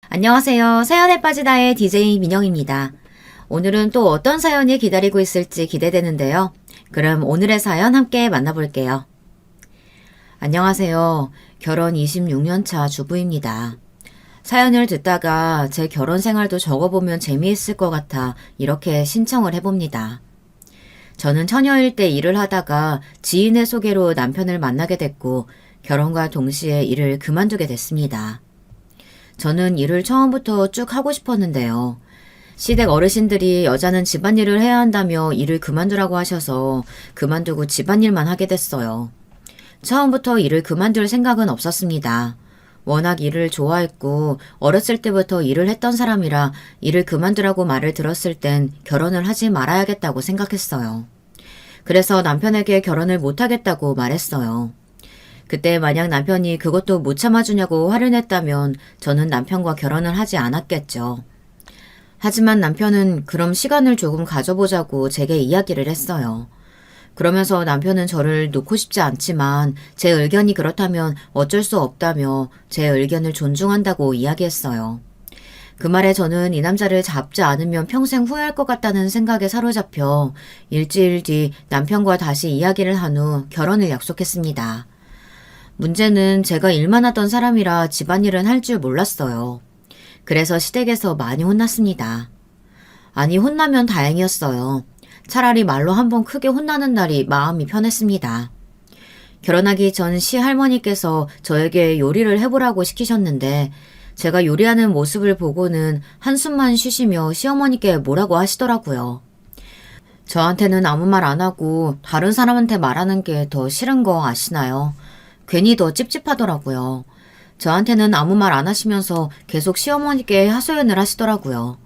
안녕하세요. 사연에 빠지다의 DJ 민영입니다. 오늘은 또 어떤 사연이 기다리고 있을지 기대되는데요. 그럼 오늘의 사연 함께 만나볼게요. 안녕하세요. 결혼 26년 차 주부입니다. 사연을 듣다가 제 결혼 생활도 적어보면 재미있을 것 같아 이렇게 신청을 해봅니다. 저는 처녀일 때 일을 하다가 지인의 소개로 남편을 만나게 됐고 결혼과 동시에 일을 그만두게 됐습니다. 저는 일을 처음부터 쭉 하고 싶었는데요. 시댁 어르신들이 여자는 집안일을 해야 한다며 일을 그만두라고 하셔서 그만두고 집안일만 하게 됐어요. 처음부터 일을 그만둘 생각은 없었습니다. 워낙 일을 좋아했고 어렸을 때부터 일을 했던 사람이라 일을 그만두라고 말을 들었을 땐 결혼을 하지 말아야겠다고 생각했어요. 그래서 남편에게 결혼을 못하겠다고 말했어요. 그때 만약 남편이 그것도 못 참아주냐고 화를 냈다면 저는 남편과 결혼을 하지 않았겠죠. 하지만 남편은 그럼 시간을 조금 가져보자고 제게 이야기를 했어요. 그러면서 남편은 저를 놓고 싶지 않지만 제 의견이 그렇다면 어쩔 수 없다며 제 의견을 존중한다고 이야기했어요. 그 말에 저는 이 남자를 잡지 않으면 평생 후회할 것 같다는 생각에 사로잡혀 일주일 뒤 남편과 다시 이야기를 한 후 결혼을 약속했습니다. 문제는 제가 일만 하던 사람이라 집안일은 할 줄 몰랐어요. 그래서 시댁에서 많이 혼났습니다. 아니, 혼나면 다행이었어요. 차라리 말로 한번 크게 혼나는 날이 마음이 편했습니다. 결혼하기 전 시할머니께서 저에게 요리를 해보라고 시키셨는데 제가 요리하는 모습을 보고는 한숨만 쉬시며 시어머니께 뭐라고 하시더라고요. 저한테는 아무 말 안 하고 다른 사람한테 말하는 게 더 싫은 거 아시나요? 괜히 더 찝찝하더라고요. 저한테는 아무 말 안 하시면서 계속 시어머니께 하소연을 하시더라고요.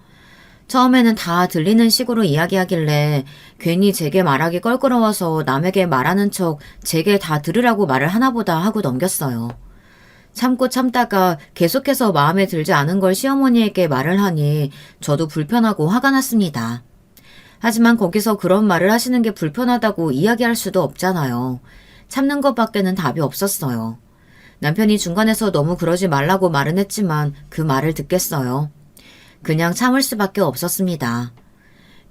처음에는 다 들리는 식으로 이야기하길래 괜히 제게 말하기 껄끄러워서 남에게 말하는 척 제게 다 들으라고 말을 하나보다 하고 넘겼어요. 참고 참다가 계속해서 마음에 들지 않은 걸 시어머니에게 말을 하니 저도 불편하고 화가 났습니다. 하지만 거기서 그런 말을 하시는 게 불편하다고 이야기할 수도 없잖아요. 참는 것밖에는 답이 없었어요. 남편이 중간에서 너무 그러지 말라고 말은 했지만 그 말을 듣겠어요. 그냥 참을 수밖에 없었습니다.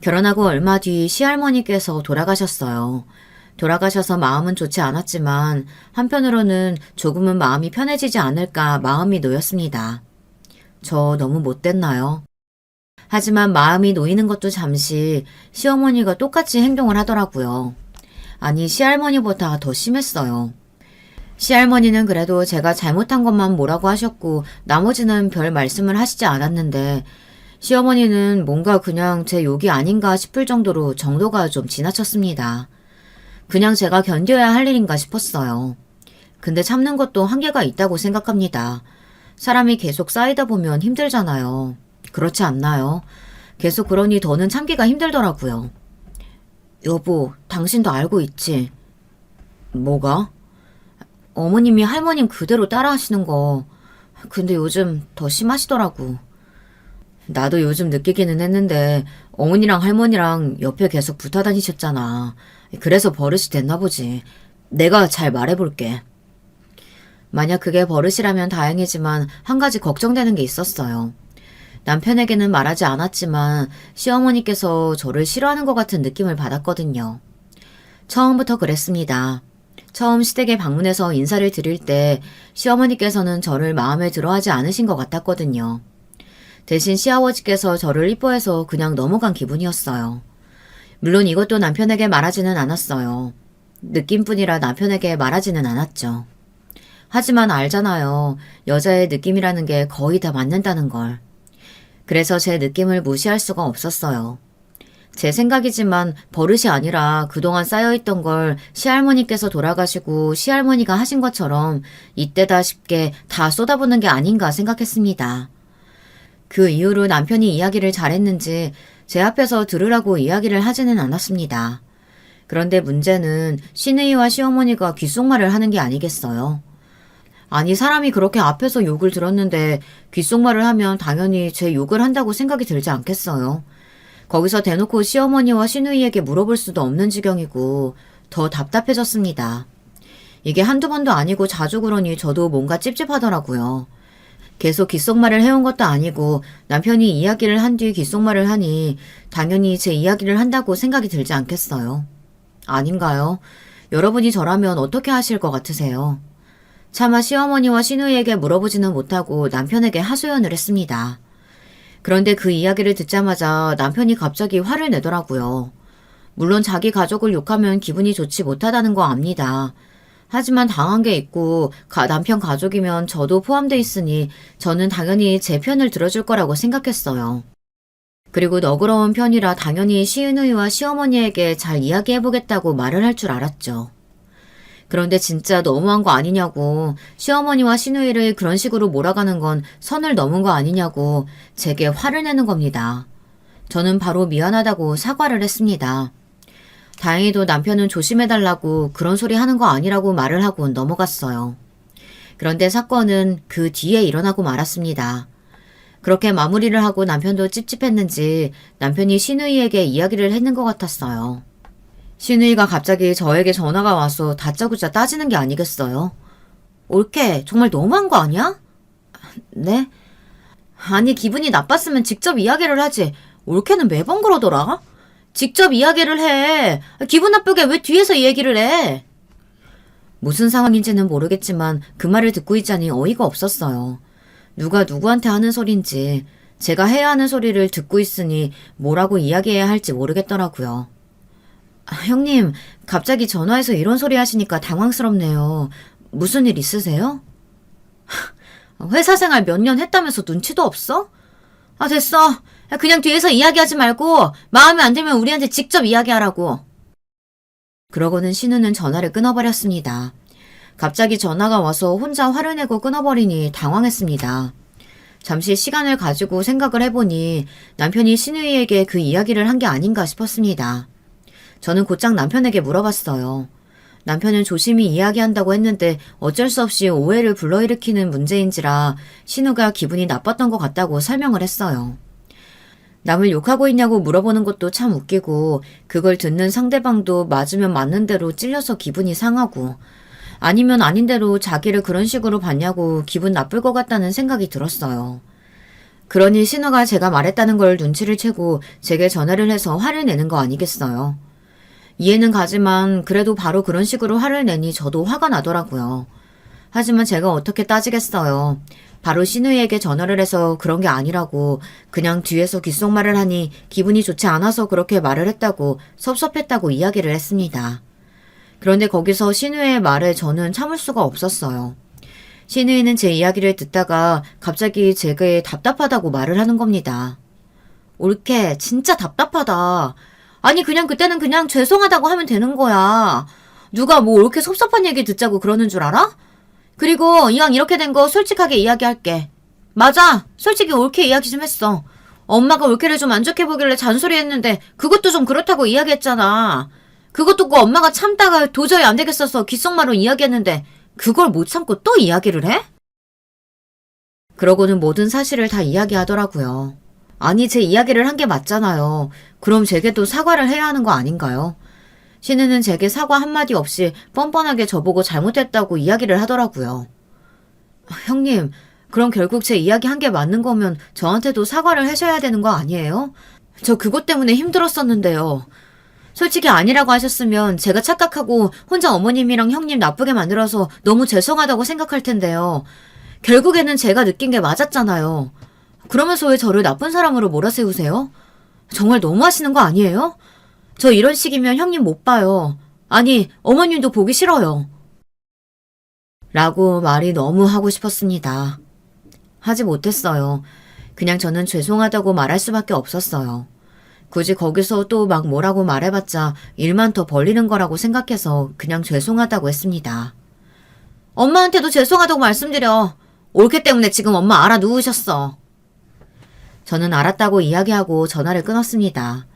결혼하고 얼마 뒤 시할머니께서 돌아가셨어요. 돌아가셔서 마음은 좋지 않았지만 한편으로는 조금은 마음이 편해지지 않을까 마음이 놓였습니다. 저 너무 못됐나요? 하지만 마음이 놓이는 것도 잠시 시어머니가 똑같이 행동을 하더라고요. 아니, 시할머니보다 더 심했어요. 시할머니는 그래도 제가 잘못한 것만 뭐라고 하셨고 나머지는 별 말씀을 하시지 않았는데 시어머니는 뭔가 그냥 제 욕이 아닌가 싶을 정도로 정도가 좀 지나쳤습니다. 그냥 제가 견뎌야 할 일인가 싶었어요. 근데 참는 것도 한계가 있다고 생각합니다. 사람이 계속 쌓이다 보면 힘들잖아요. 그렇지 않나요? 계속 그러니 더는 참기가 힘들더라고요. 여보, 당신도 알고 있지? 뭐가? 어머님이 할머님 그대로 따라하시는 거. 근데 요즘 더 심하시더라고. 나도 요즘 느끼기는 했는데 어머니랑 할머니랑 옆에 계속 붙어 다니셨잖아. 그래서 버릇이 됐나 보지. 내가 잘 말해볼게. 만약 그게 버릇이라면 다행이지만 한 가지 걱정되는 게 있었어요. 남편에게는 말하지 않았지만 시어머니께서 저를 싫어하는 것 같은 느낌을 받았거든요. 처음부터 그랬습니다. 처음 시댁에 방문해서 인사를 드릴 때 시어머니께서는 저를 마음에 들어하지 않으신 것 같았거든요. 대신 시아버지께서 저를 이뻐해서 그냥 넘어간 기분이었어요. 물론 이것도 남편에게 말하지는 않았어요. 느낌뿐이라 남편에게 말하지는 않았죠. 하지만 알잖아요. 여자의 느낌이라는 게 거의 다 맞는다는 걸. 그래서 제 느낌을 무시할 수가 없었어요. 제 생각이지만 버릇이 아니라 그동안 쌓여있던 걸 시할머니께서 돌아가시고 시할머니가 하신 것처럼 이때다 싶게 다 쏟아붓는 게 아닌가 생각했습니다. 그 이후로 남편이 이야기를 잘했는지 제 앞에서 들으라고 이야기를 하지는 않았습니다. 그런데 문제는 시누이와 시어머니가 귓속말을 하는 게 아니겠어요. 아니, 사람이 그렇게 앞에서 욕을 들었는데 귓속말을 하면 당연히 제 욕을 한다고 생각이 들지 않겠어요. 거기서 대놓고 시어머니와 시누이에게 물어볼 수도 없는 지경이고 더 답답해졌습니다. 이게 한두 번도 아니고 자주 그러니 저도 뭔가 찝찝하더라고요. 계속 귓속말을 해온 것도 아니고 남편이 이야기를 한 뒤 귓속말을 하니 당연히 제 이야기를 한다고 생각이 들지 않겠어요. 아닌가요? 여러분이 저라면 어떻게 하실 것 같으세요? 차마 시어머니와 시누이에게 물어보지는 못하고 남편에게 하소연을 했습니다. 그런데 그 이야기를 듣자마자 남편이 갑자기 화를 내더라고요. 물론 자기 가족을 욕하면 기분이 좋지 못하다는 거 압니다. 하지만 당한 게 있고 남편 가족이면 저도 포함돼 있으니 저는 당연히 제 편을 들어줄 거라고 생각했어요. 그리고 너그러운 편이라 당연히 시누이와 시어머니에게 잘 이야기해보겠다고 말을 할 줄 알았죠. 그런데 진짜 너무한 거 아니냐고, 시어머니와 시누이를 그런 식으로 몰아가는 건 선을 넘은 거 아니냐고 제게 화를 내는 겁니다. 저는 바로 미안하다고 사과를 했습니다. 다행히도 남편은 조심해달라고 그런 소리 하는 거 아니라고 말을 하고 넘어갔어요. 그런데 사건은 그 뒤에 일어나고 말았습니다. 그렇게 마무리를 하고 남편도 찝찝했는지 남편이 시누이에게 이야기를 했는 것 같았어요. 시누이가 갑자기 저에게 전화가 와서 다짜고짜 따지는 게 아니겠어요? 올케, 정말 너무한 거 아니야? 네? 아니, 기분이 나빴으면 직접 이야기를 하지. 올케는 매번 그러더라? 직접 이야기를 해. 기분 나쁘게 왜 뒤에서 얘기를 해? 무슨 상황인지는 모르겠지만 그 말을 듣고 있자니 어이가 없었어요. 누가 누구한테 하는 소린지, 제가 해야 하는 소리를 듣고 있으니 뭐라고 이야기해야 할지 모르겠더라고요. 형님, 갑자기 전화해서 이런 소리 하시니까 당황스럽네요. 무슨 일 있으세요? 회사 생활 몇 년 했다면서 눈치도 없어? 됐어. 그냥 뒤에서 이야기하지 말고 마음에 안 들면 우리한테 직접 이야기하라고. 그러고는 신우는 전화를 끊어버렸습니다. 갑자기 전화가 와서 혼자 화를 내고 끊어버리니 당황했습니다. 잠시 시간을 가지고 생각을 해보니 남편이 시누이에게 그 이야기를 한 게 아닌가 싶었습니다. 저는 곧장 남편에게 물어봤어요. 남편은 조심히 이야기한다고 했는데 어쩔 수 없이 오해를 불러일으키는 문제인지라 신우가 기분이 나빴던 것 같다고 설명을 했어요. 남을 욕하고 있냐고 물어보는 것도 참 웃기고 그걸 듣는 상대방도 맞으면 맞는 대로 찔려서 기분이 상하고 아니면 아닌 대로 자기를 그런 식으로 봤냐고 기분 나쁠 것 같다는 생각이 들었어요. 그러니 신우가 제가 말했다는 걸 눈치를 채고 제게 전화를 해서 화를 내는 거 아니겠어요. 이해는 가지만 그래도 바로 그런 식으로 화를 내니 저도 화가 나더라고요. 하지만 제가 어떻게 따지겠어요. 바로 시누이에게 전화를 해서 그런 게 아니라고 그냥 뒤에서 귓속말을 하니 기분이 좋지 않아서 그렇게 말을 했다고 섭섭했다고 이야기를 했습니다. 그런데 거기서 시누이의 말에 저는 참을 수가 없었어요. 시누이는 제 이야기를 듣다가 갑자기 제게 답답하다고 말을 하는 겁니다. 올케, 진짜 답답하다. 아니 그냥 그때는 그냥 죄송하다고 하면 되는 거야. 누가 뭐 이렇게 섭섭한 얘기 듣자고 그러는 줄 알아? 그리고 이왕 이렇게 된 거 솔직하게 이야기할게. 맞아. 솔직히 올케 이야기 좀 했어. 엄마가 올케를 좀 안 좋게 보길래 잔소리했는데 그것도 좀 그렇다고 이야기했잖아. 그것도 그 엄마가 참다가 도저히 안 되겠어서 귓속말로 이야기했는데 그걸 못 참고 또 이야기를 해? 그러고는 모든 사실을 다 이야기하더라고요. 아니 제 이야기를 한 게 맞잖아요. 그럼 제게도 사과를 해야 하는 거 아닌가요? 신우는 제게 사과 한마디 없이 뻔뻔하게 저보고 잘못했다고 이야기를 하더라고요. 형님, 그럼 결국 제 이야기 한 게 맞는 거면 저한테도 사과를 하셔야 되는 거 아니에요? 저 그것 때문에 힘들었었는데요. 솔직히 아니라고 하셨으면 제가 착각하고 혼자 어머님이랑 형님 나쁘게 만들어서 너무 죄송하다고 생각할 텐데요. 결국에는 제가 느낀 게 맞았잖아요. 그러면서 왜 저를 나쁜 사람으로 몰아세우세요? 정말 너무하시는 거 아니에요? 저 이런 식이면 형님 못 봐요. 아니, 어머님도 보기 싫어요. 라고 말이 너무 하고 싶었습니다. 하지 못했어요. 그냥 저는 죄송하다고 말할 수밖에 없었어요. 굳이 거기서 또 막 뭐라고 말해봤자 일만 더 벌리는 거라고 생각해서 그냥 죄송하다고 했습니다. 엄마한테도 죄송하다고 말씀드려. 올케 때문에 지금 엄마 알아 누우셨어. 저는 알았다고 이야기하고 전화를 끊었습니다.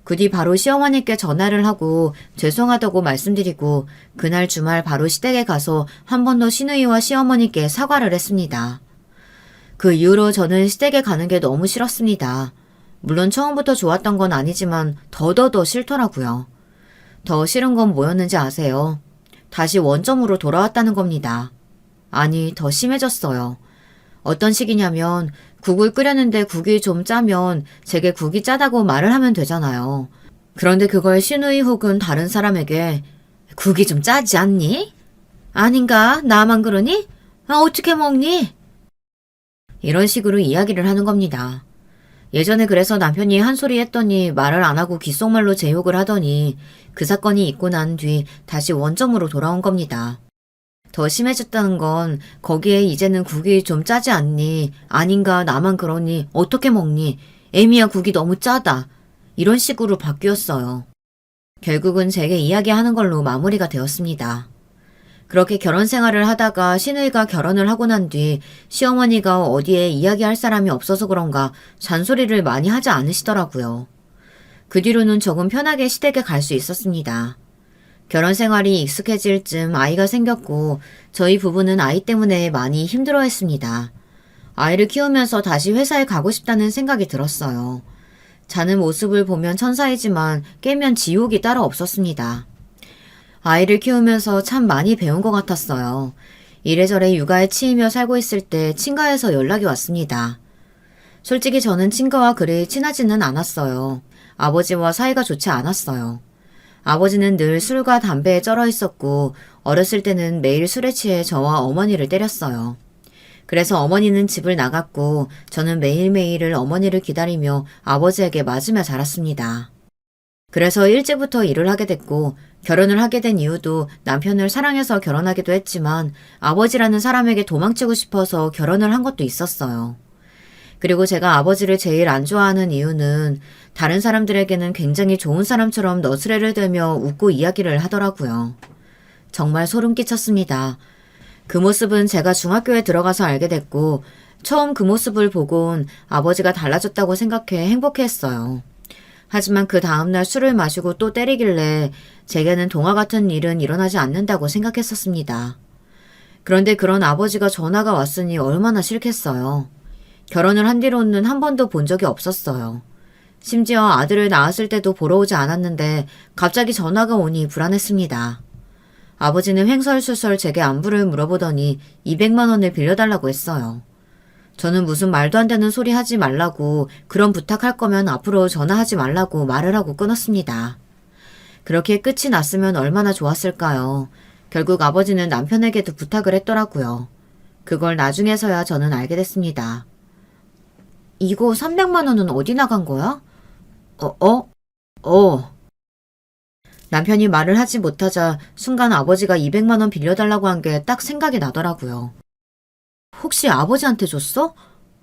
그 뒤 바로 시어머니께 전화를 하고 죄송하다고 말씀드리고 그날 주말 바로 시댁에 가서 한 번 더 시누이와 시어머니께 사과를 했습니다. 그 이후로 저는 시댁에 가는 게 너무 싫었습니다. 물론 처음부터 좋았던 건 아니지만 더더더 싫더라고요. 더 싫은 건 뭐였는지 아세요? 다시 원점으로 돌아왔다는 겁니다. 아니, 더 심해졌어요. 어떤 식이냐면 국을 끓였는데 국이 좀 짜면 제게 국이 짜다고 말을 하면 되잖아요. 그런데 그걸 시누이 혹은 다른 사람에게 국이 좀 짜지 않니? 아닌가? 나만 그러니? 아, 어떻게 먹니? 이런 식으로 이야기를 하는 겁니다. 예전에 그래서 남편이 한 소리 했더니 말을 안 하고 귓속말로 제 욕을 하더니 그 사건이 있고 난 뒤 다시 원점으로 돌아온 겁니다. 더 심해졌다는 건 거기에 이제는 국이 좀 짜지 않니? 아닌가? 나만 그러니? 어떻게 먹니? 애미야 국이 너무 짜다. 이런 식으로 바뀌었어요. 결국은 제게 이야기하는 걸로 마무리가 되었습니다. 그렇게 결혼 생활을 하다가 시누이가 결혼을 하고 난 뒤 시어머니가 어디에 이야기할 사람이 없어서 그런가 잔소리를 많이 하지 않으시더라고요. 그 뒤로는 조금 편하게 시댁에 갈 수 있었습니다. 결혼 생활이 익숙해질 즈음 아이가 생겼고 저희 부부는 아이 때문에 많이 힘들어했습니다. 아이를 키우면서 다시 회사에 가고 싶다는 생각이 들었어요. 자는 모습을 보면 천사이지만 깨면 지옥이 따로 없었습니다. 아이를 키우면서 참 많이 배운 것 같았어요. 이래저래 육아에 치이며 살고 있을 때 친가에서 연락이 왔습니다. 솔직히 저는 친가와 그리 친하지는 않았어요. 아버지와 사이가 좋지 않았어요. 아버지는 늘 술과 담배에 쩔어 있었고 어렸을 때는 매일 술에 취해 저와 어머니를 때렸어요. 그래서 어머니는 집을 나갔고 저는 매일매일을 어머니를 기다리며 아버지에게 맞으며 자랐습니다. 그래서 일찍부터 일을 하게 됐고 결혼을 하게 된 이유도 남편을 사랑해서 결혼하기도 했지만 아버지라는 사람에게 도망치고 싶어서 결혼을 한 것도 있었어요. 그리고 제가 아버지를 제일 안 좋아하는 이유는 다른 사람들에게는 굉장히 좋은 사람처럼 너스레를 들며 웃고 이야기를 하더라고요. 정말 소름 끼쳤습니다. 그 모습은 제가 중학교에 들어가서 알게 됐고 처음 그 모습을 보곤 아버지가 달라졌다고 생각해 행복해했어요. 하지만 그 다음날 술을 마시고 또 때리길래 제게는 동화 같은 일은 일어나지 않는다고 생각했었습니다. 그런데 그런 아버지가 전화가 왔으니 얼마나 싫겠어요. 결혼을 한 뒤로는 한 번도 본 적이 없었어요. 심지어 아들을 낳았을 때도 보러 오지 않았는데 갑자기 전화가 오니 불안했습니다. 아버지는 횡설수설 제게 안부를 물어보더니 200만 원을 빌려달라고 했어요. 저는 무슨 말도 안 되는 소리 하지 말라고 그런 부탁할 거면 앞으로 전화하지 말라고 말을 하고 끊었습니다. 그렇게 끝이 났으면 얼마나 좋았을까요? 결국 아버지는 남편에게도 부탁을 했더라고요. 그걸 나중에서야 저는 알게 됐습니다. 이거 300만 원은 어디 나간 거야? 남편이 말을 하지 못하자 순간 아버지가 200만 원 빌려달라고 한 게 딱 생각이 나더라고요. 혹시 아버지한테 줬어?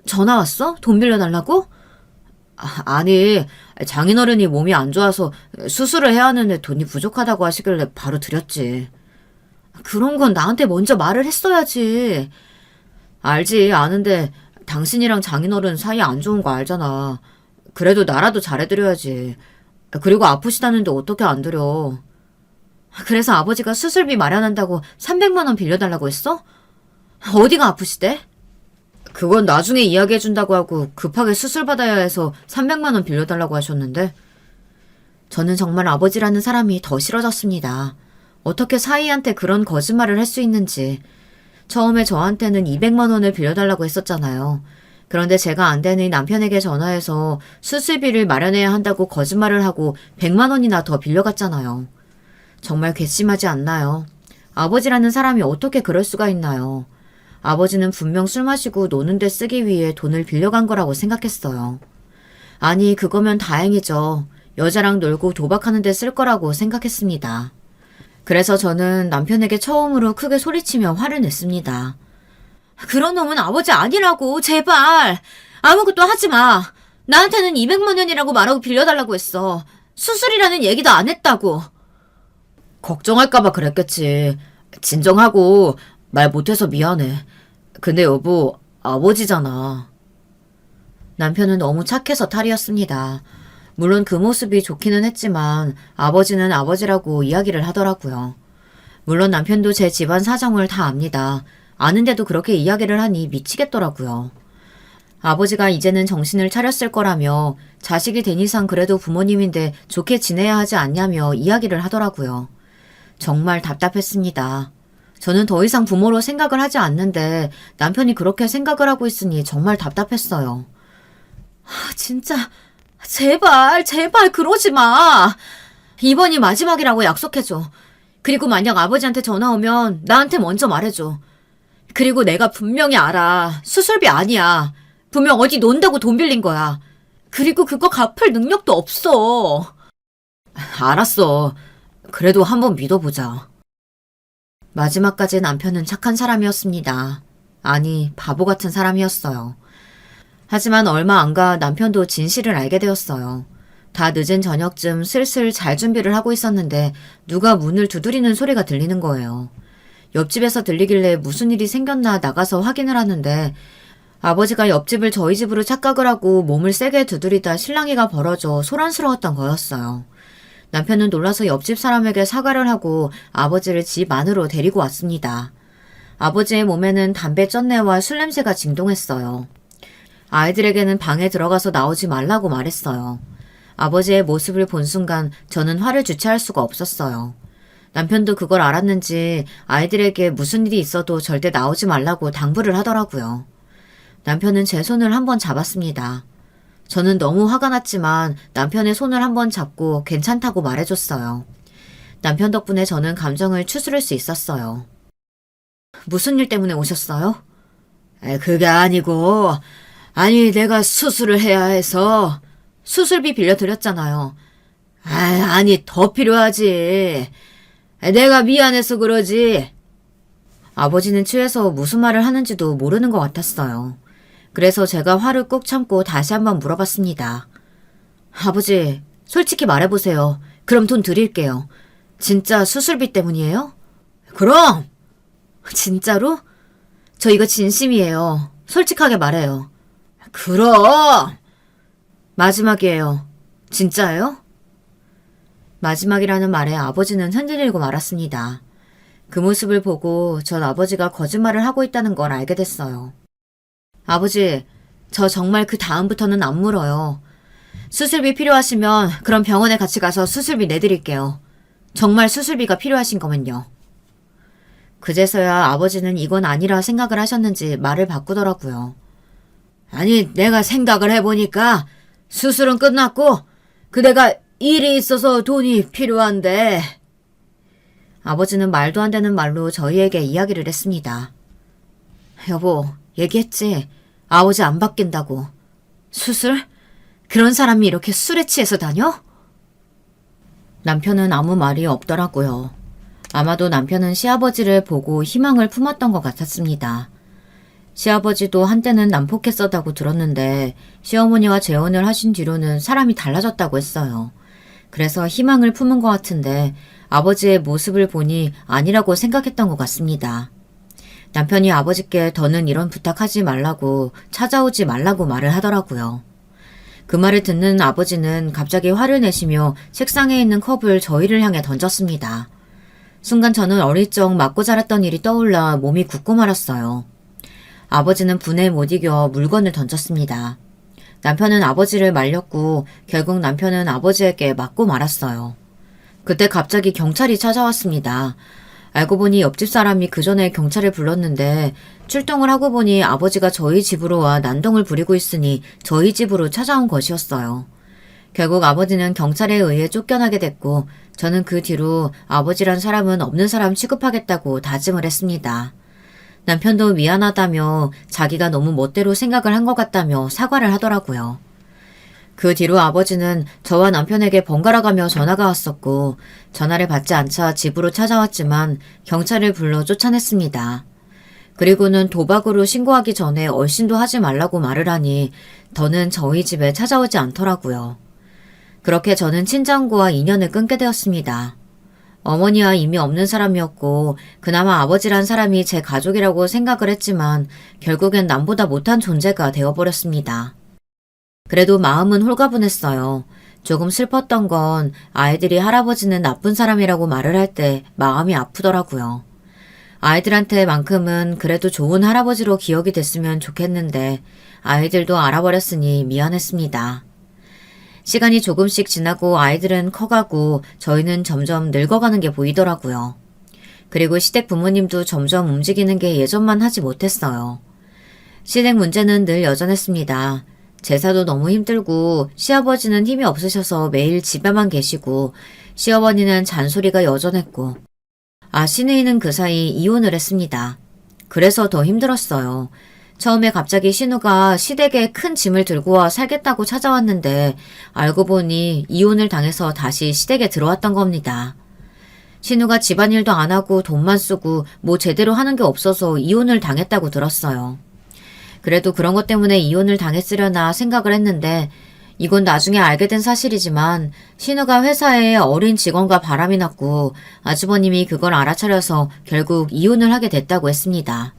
전화 왔어? 돈 빌려달라고? 아니, 장인어른이 몸이 안 좋아서 수술을 해야 하는데 돈이 부족하다고 하시길래 바로 드렸지. 그런 건 나한테 먼저 말을 했어야지. 알지, 아는데 당신이랑 장인어른 사이 안 좋은 거 알잖아. 그래도 나라도 잘해드려야지. 그리고 아프시다는데 어떻게 안 드려. 그래서 아버지가 수술비 마련한다고 300만 원 빌려달라고 했어? 어디가 아프시대? 그건 나중에 이야기해준다고 하고 급하게 수술 받아야 해서 300만 원 빌려달라고 하셨는데 저는 정말 아버지라는 사람이 더 싫어졌습니다. 어떻게 사이한테 그런 거짓말을 할 수 있는지. 처음에 저한테는 200만 원을 빌려달라고 했었잖아요. 그런데 제가 안 되는 남편에게 전화해서 수술비를 마련해야 한다고 거짓말을 하고 100만 원이나 더 빌려갔잖아요. 정말 괘씸하지 않나요? 아버지라는 사람이 어떻게 그럴 수가 있나요? 아버지는 분명 술 마시고 노는 데 쓰기 위해 돈을 빌려간 거라고 생각했어요. 아니, 그거면 다행이죠. 여자랑 놀고 도박하는 데 쓸 거라고 생각했습니다. 그래서 저는 남편에게 처음으로 크게 소리치며 화를 냈습니다. 그런 놈은 아버지 아니라고, 제발. 아무것도 하지 마. 나한테는 200만 원이라고 말하고 빌려달라고 했어. 수술이라는 얘기도 안 했다고. 걱정할까봐 그랬겠지. 진정하고 말 못해서 미안해. 근데 여보, 아버지잖아. 남편은 너무 착해서 탈이었습니다. 물론 그 모습이 좋기는 했지만 아버지는 아버지라고 이야기를 하더라고요. 물론 남편도 제 집안 사정을 다 압니다. 아는데도 그렇게 이야기를 하니 미치겠더라고요. 아버지가 이제는 정신을 차렸을 거라며 자식이 된 이상 그래도 부모님인데 좋게 지내야 하지 않냐며 이야기를 하더라고요. 정말 답답했습니다. 저는 더 이상 부모로 생각을 하지 않는데 남편이 그렇게 생각을 하고 있으니 정말 답답했어요. 진짜 제발 그러지 마. 이번이 마지막이라고 약속해줘. 그리고 만약 아버지한테 전화 오면 나한테 먼저 말해줘. 그리고 내가 분명히 알아. 수술비 아니야. 분명 어디 논다고 돈 빌린 거야. 그리고 그거 갚을 능력도 없어. 알았어. 그래도 한번 믿어보자. 마지막까지 남편은 착한 사람이었습니다. 아니, 바보 같은 사람이었어요. 하지만 얼마 안 가 남편도 진실을 알게 되었어요. 다 늦은 저녁쯤 슬슬 잘 준비를 하고 있었는데 누가 문을 두드리는 소리가 들리는 거예요. 옆집에서 들리길래 무슨 일이 생겼나 나가서 확인을 하는데 아버지가 옆집을 저희 집으로 착각을 하고 몸을 세게 두드리다 실랑이가 벌어져 소란스러웠던 거였어요. 남편은 놀라서 옆집 사람에게 사과를 하고 아버지를 집 안으로 데리고 왔습니다. 아버지의 몸에는 담배 쩐내와 술 냄새가 진동했어요. 아이들에게는 방에 들어가서 나오지 말라고 말했어요. 아버지의 모습을 본 순간 저는 화를 주체할 수가 없었어요. 남편도 그걸 알았는지 아이들에게 무슨 일이 있어도 절대 나오지 말라고 당부를 하더라고요. 남편은 제 손을 한번 잡았습니다. 저는 너무 화가 났지만 남편의 손을 한번 잡고 괜찮다고 말해줬어요. 남편 덕분에 저는 감정을 추스를 수 있었어요. 무슨 일 때문에 오셨어요? 그게 아니고, 내가 수술을 해야 해서 수술비 빌려드렸잖아요. 아니, 더 필요하지. 내가 미안해서 그러지. 아버지는 취해서 무슨 말을 하는지도 모르는 것 같았어요. 그래서 제가 화를 꾹 참고 다시 한번 물어봤습니다. 아버지, 솔직히 말해보세요. 그럼 돈 드릴게요. 진짜 수술비 때문이에요? 그럼! 진짜로? 저 이거 진심이에요. 솔직하게 말해요. 그럼! 마지막이에요. 진짜예요? 마지막이라는 말에 아버지는 흔들리고 말았습니다. 그 모습을 보고 전 아버지가 거짓말을 하고 있다는 걸 알게 됐어요. 아버지, 저 정말 그 다음부터는 안 물어요. 수술비 필요하시면 그럼 병원에 같이 가서 수술비 내드릴게요. 정말 수술비가 필요하신 거면요. 그제서야 아버지는 이건 아니라 생각을 하셨는지 말을 바꾸더라고요. 아니, 내가 생각을 해보니까 수술은 끝났고 그대가 일이 있어서 돈이 필요한데. 아버지는 말도 안 되는 말로 저희에게 이야기를 했습니다. 여보, 얘기했지. 아버지 안 바뀐다고. 수술? 그런 사람이 이렇게 술에 취해서 다녀? 남편은 아무 말이 없더라고요. 아마도 남편은 시아버지를 보고 희망을 품었던 것 같았습니다. 시아버지도 한때는 난폭했었다고 들었는데 시어머니와 재혼을 하신 뒤로는 사람이 달라졌다고 했어요. 그래서 희망을 품은 것 같은데 아버지의 모습을 보니 아니라고 생각했던 것 같습니다. 남편이 아버지께 더는 이런 부탁하지 말라고 찾아오지 말라고 말을 하더라고요. 그 말을 듣는 아버지는 갑자기 화를 내시며 책상에 있는 컵을 저희를 향해 던졌습니다. 순간 저는 어릴 적 맞고 자랐던 일이 떠올라 몸이 굳고 말았어요. 아버지는 분에 못 이겨 물건을 던졌습니다. 남편은 아버지를 말렸고 결국 남편은 아버지에게 맞고 말았어요. 그때 갑자기 경찰이 찾아왔습니다. 알고 보니 옆집 사람이 그 전에 경찰을 불렀는데 출동을 하고 보니 아버지가 저희 집으로 와 난동을 부리고 있으니 저희 집으로 찾아온 것이었어요. 결국 아버지는 경찰에 의해 쫓겨나게 됐고 저는 그 뒤로 아버지란 사람은 없는 사람 취급하겠다고 다짐을 했습니다. 남편도 미안하다며 자기가 너무 멋대로 생각을 한 것 같다며 사과를 하더라고요. 그 뒤로 아버지는 저와 남편에게 번갈아가며 전화가 왔었고 전화를 받지 않자 집으로 찾아왔지만 경찰을 불러 쫓아냈습니다. 그리고는 도박으로 신고하기 전에 얼씬도 하지 말라고 말을 하니 더는 저희 집에 찾아오지 않더라고요. 그렇게 저는 친정과 인연을 끊게 되었습니다. 어머니와 이미 없는 사람이었고 그나마 아버지란 사람이 제 가족이라고 생각을 했지만 결국엔 남보다 못한 존재가 되어버렸습니다. 그래도 마음은 홀가분했어요. 조금 슬펐던 건 아이들이 할아버지는 나쁜 사람이라고 말을 할 때 마음이 아프더라고요. 아이들한테만큼은 그래도 좋은 할아버지로 기억이 됐으면 좋겠는데 아이들도 알아버렸으니 미안했습니다. 시간이 조금씩 지나고 아이들은 커가고 저희는 점점 늙어가는 게 보이더라고요. 그리고 시댁 부모님도 점점 움직이는 게 예전만 하지 못했어요. 시댁 문제는 늘 여전했습니다. 제사도 너무 힘들고 시아버지는 힘이 없으셔서 매일 집에만 계시고 시어머니는 잔소리가 여전했고 시누이는 그 사이 이혼을 했습니다. 그래서 더 힘들었어요. 처음에 갑자기 신우가 시댁에 큰 짐을 들고 와 살겠다고 찾아왔는데 알고 보니 이혼을 당해서 다시 시댁에 들어왔던 겁니다. 신우가 집안일도 안 하고 돈만 쓰고 뭐 제대로 하는 게 없어서 이혼을 당했다고 들었어요. 그래도 그런 것 때문에 이혼을 당했으려나 생각을 했는데 이건 나중에 알게 된 사실이지만 신우가 회사에 어린 직원과 바람이 났고 아주버님이 그걸 알아차려서 결국 이혼을 하게 됐다고 했습니다.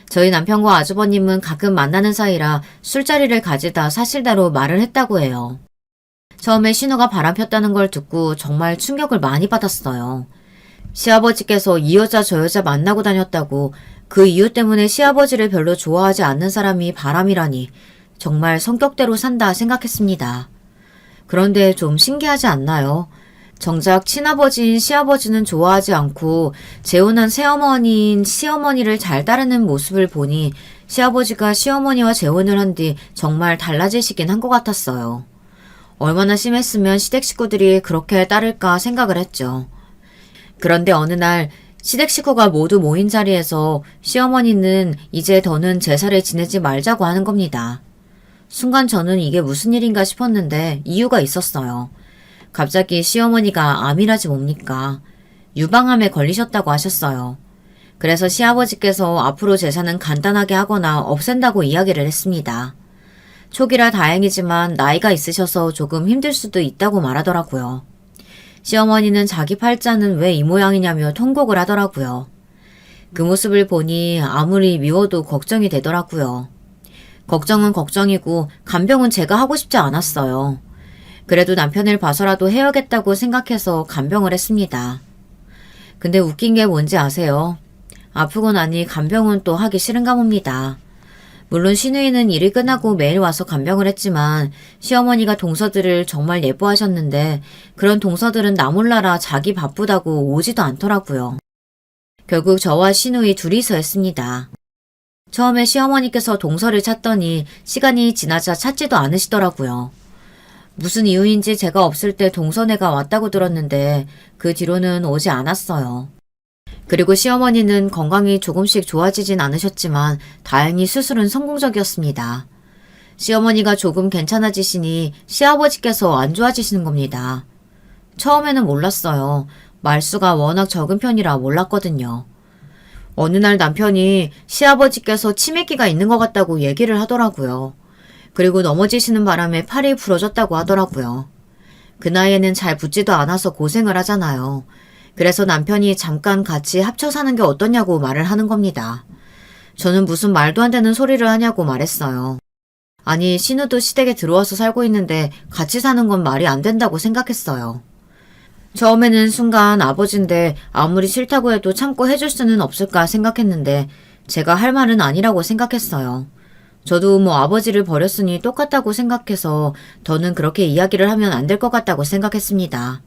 저희 남편과 아주버님은 가끔 만나는 사이라 술자리를 가지다 사실대로 말을 했다고 해요. 처음에 신우가 바람 폈다는 걸 듣고 정말 충격을 많이 받았어요. 시아버지께서 이 여자 저 여자 만나고 다녔다고 그 이유 때문에 시아버지를 별로 좋아하지 않는 사람이 바람이라니 정말 성격대로 산다 생각했습니다. 그런데 좀 신기하지 않나요? 정작 친아버지인 시아버지는 좋아하지 않고 재혼한 새어머니인 시어머니를 잘 따르는 모습을 보니 시아버지가 시어머니와 재혼을 한 뒤 정말 달라지시긴 한 것 같았어요. 얼마나 심했으면 시댁 식구들이 그렇게 따를까 생각을 했죠. 그런데 어느 날 시댁 식구가 모두 모인 자리에서 시어머니는 이제 더는 제사를 지내지 말자고 하는 겁니다. 순간 저는 이게 무슨 일인가 싶었는데 이유가 있었어요. 갑자기 시어머니가 암이라지 뭡니까? 유방암에 걸리셨다고 하셨어요. 그래서 시아버지께서 앞으로 제사는 간단하게 하거나 없앤다고 이야기를 했습니다. 초기라 다행이지만 나이가 있으셔서 조금 힘들 수도 있다고 말하더라고요. 시어머니는 자기 팔자는 왜 이 모양이냐며 통곡을 하더라고요. 그 모습을 보니 아무리 미워도 걱정이 되더라고요. 걱정은 걱정이고 간병은 제가 하고 싶지 않았어요. 그래도 남편을 봐서라도 해야겠다고 생각해서 간병을 했습니다. 근데 웃긴 게 뭔지 아세요? 아프고 나니 간병은 또 하기 싫은가 봅니다. 물론 시누이는 일이 끝나고 매일 와서 간병을 했지만 시어머니가 동서들을 정말 예뻐하셨는데 그런 동서들은 나 몰라라 자기 바쁘다고 오지도 않더라고요. 결국 저와 시누이 둘이서 했습니다. 처음에 시어머니께서 동서를 찾더니 시간이 지나자 찾지도 않으시더라고요. 무슨 이유인지 제가 없을 때 동서네가 왔다고 들었는데 그 뒤로는 오지 않았어요. 그리고 시어머니는 건강이 조금씩 좋아지진 않으셨지만 다행히 수술은 성공적이었습니다. 시어머니가 조금 괜찮아지시니 시아버지께서 안 좋아지시는 겁니다. 처음에는 몰랐어요. 말수가 워낙 적은 편이라 몰랐거든요. 어느 날 남편이 시아버지께서 치매기가 있는 것 같다고 얘기를 하더라고요. 그리고 넘어지시는 바람에 팔이 부러졌다고 하더라고요. 그 나이에는 잘 붙지도 않아서 고생을 하잖아요. 그래서 남편이 잠깐 같이 합쳐 사는 게 어떠냐고 말을 하는 겁니다. 저는 무슨 말도 안 되는 소리를 하냐고 말했어요. 아니, 신우도 시댁에 들어와서 살고 있는데 같이 사는 건 말이 안 된다고 생각했어요. 처음에는 순간 아버지인데 아무리 싫다고 해도 참고 해줄 수는 없을까 생각했는데 제가 할 말은 아니라고 생각했어요. 저도 뭐 아버지를 버렸으니 똑같다고 생각해서 더는 그렇게 이야기를 하면 안 될 것 같다고 생각했습니다.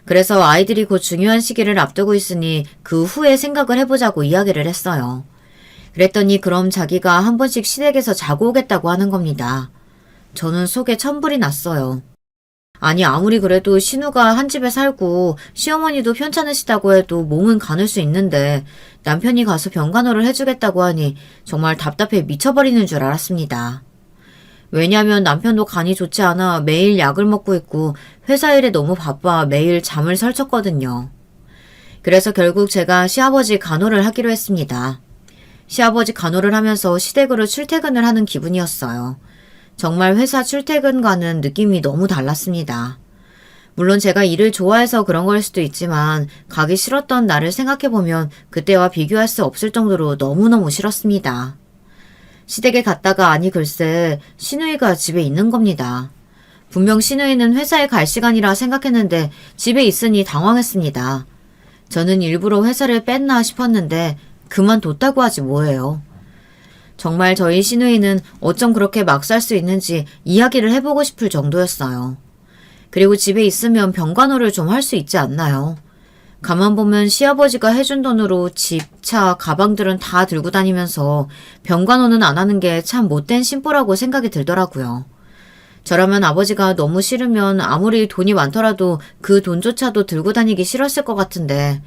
그래서 아이들이 곧 중요한 시기를 앞두고 있으니 그 후에 생각을 해보자고 이야기를 했어요. 그랬더니 그럼 자기가 한 번씩 시댁에서 자고 오겠다고 하는 겁니다. 저는 속에 천불이 났어요. 아니 아무리 그래도 신우가 한 집에 살고 시어머니도 편찮으시다고 해도 몸은 가눌 수 있는데 남편이 가서 병간호를 해주겠다고 하니 정말 답답해 미쳐버리는 줄 알았습니다. 왜냐하면 남편도 간이 좋지 않아 매일 약을 먹고 있고 회사 일에 너무 바빠 매일 잠을 설쳤거든요. 그래서 결국 제가 시아버지 간호를 하기로 했습니다. 시아버지 간호를 하면서 시댁으로 출퇴근을 하는 기분이었어요. 정말 회사 출퇴근과는 느낌이 너무 달랐습니다. 물론 제가 일을 좋아해서 그런 걸 수도 있지만 가기 싫었던 나를 생각해보면 그때와 비교할 수 없을 정도로 너무너무 싫었습니다. 시댁에 갔다가 아니 글쎄 시누이가 집에 있는 겁니다. 분명 시누이는 회사에 갈 시간이라 생각했는데 집에 있으니 당황했습니다. 저는 일부러 회사를 뺐나 싶었는데 그만뒀다고 하지 뭐예요. 정말 저희 시누이는 어쩜 그렇게 막 살 수 있는지 이야기를 해보고 싶을 정도였어요. 그리고 집에 있으면 병간호를 좀 할 수 있지 않나요? 가만 보면 시아버지가 해준 돈으로 집, 차, 가방들은 다 들고 다니면서 병간호는 안 하는 게 참 못된 심보라고 생각이 들더라고요. 저라면 아버지가 너무 싫으면 아무리 돈이 많더라도 그 돈조차도 들고 다니기 싫었을 것 같은데,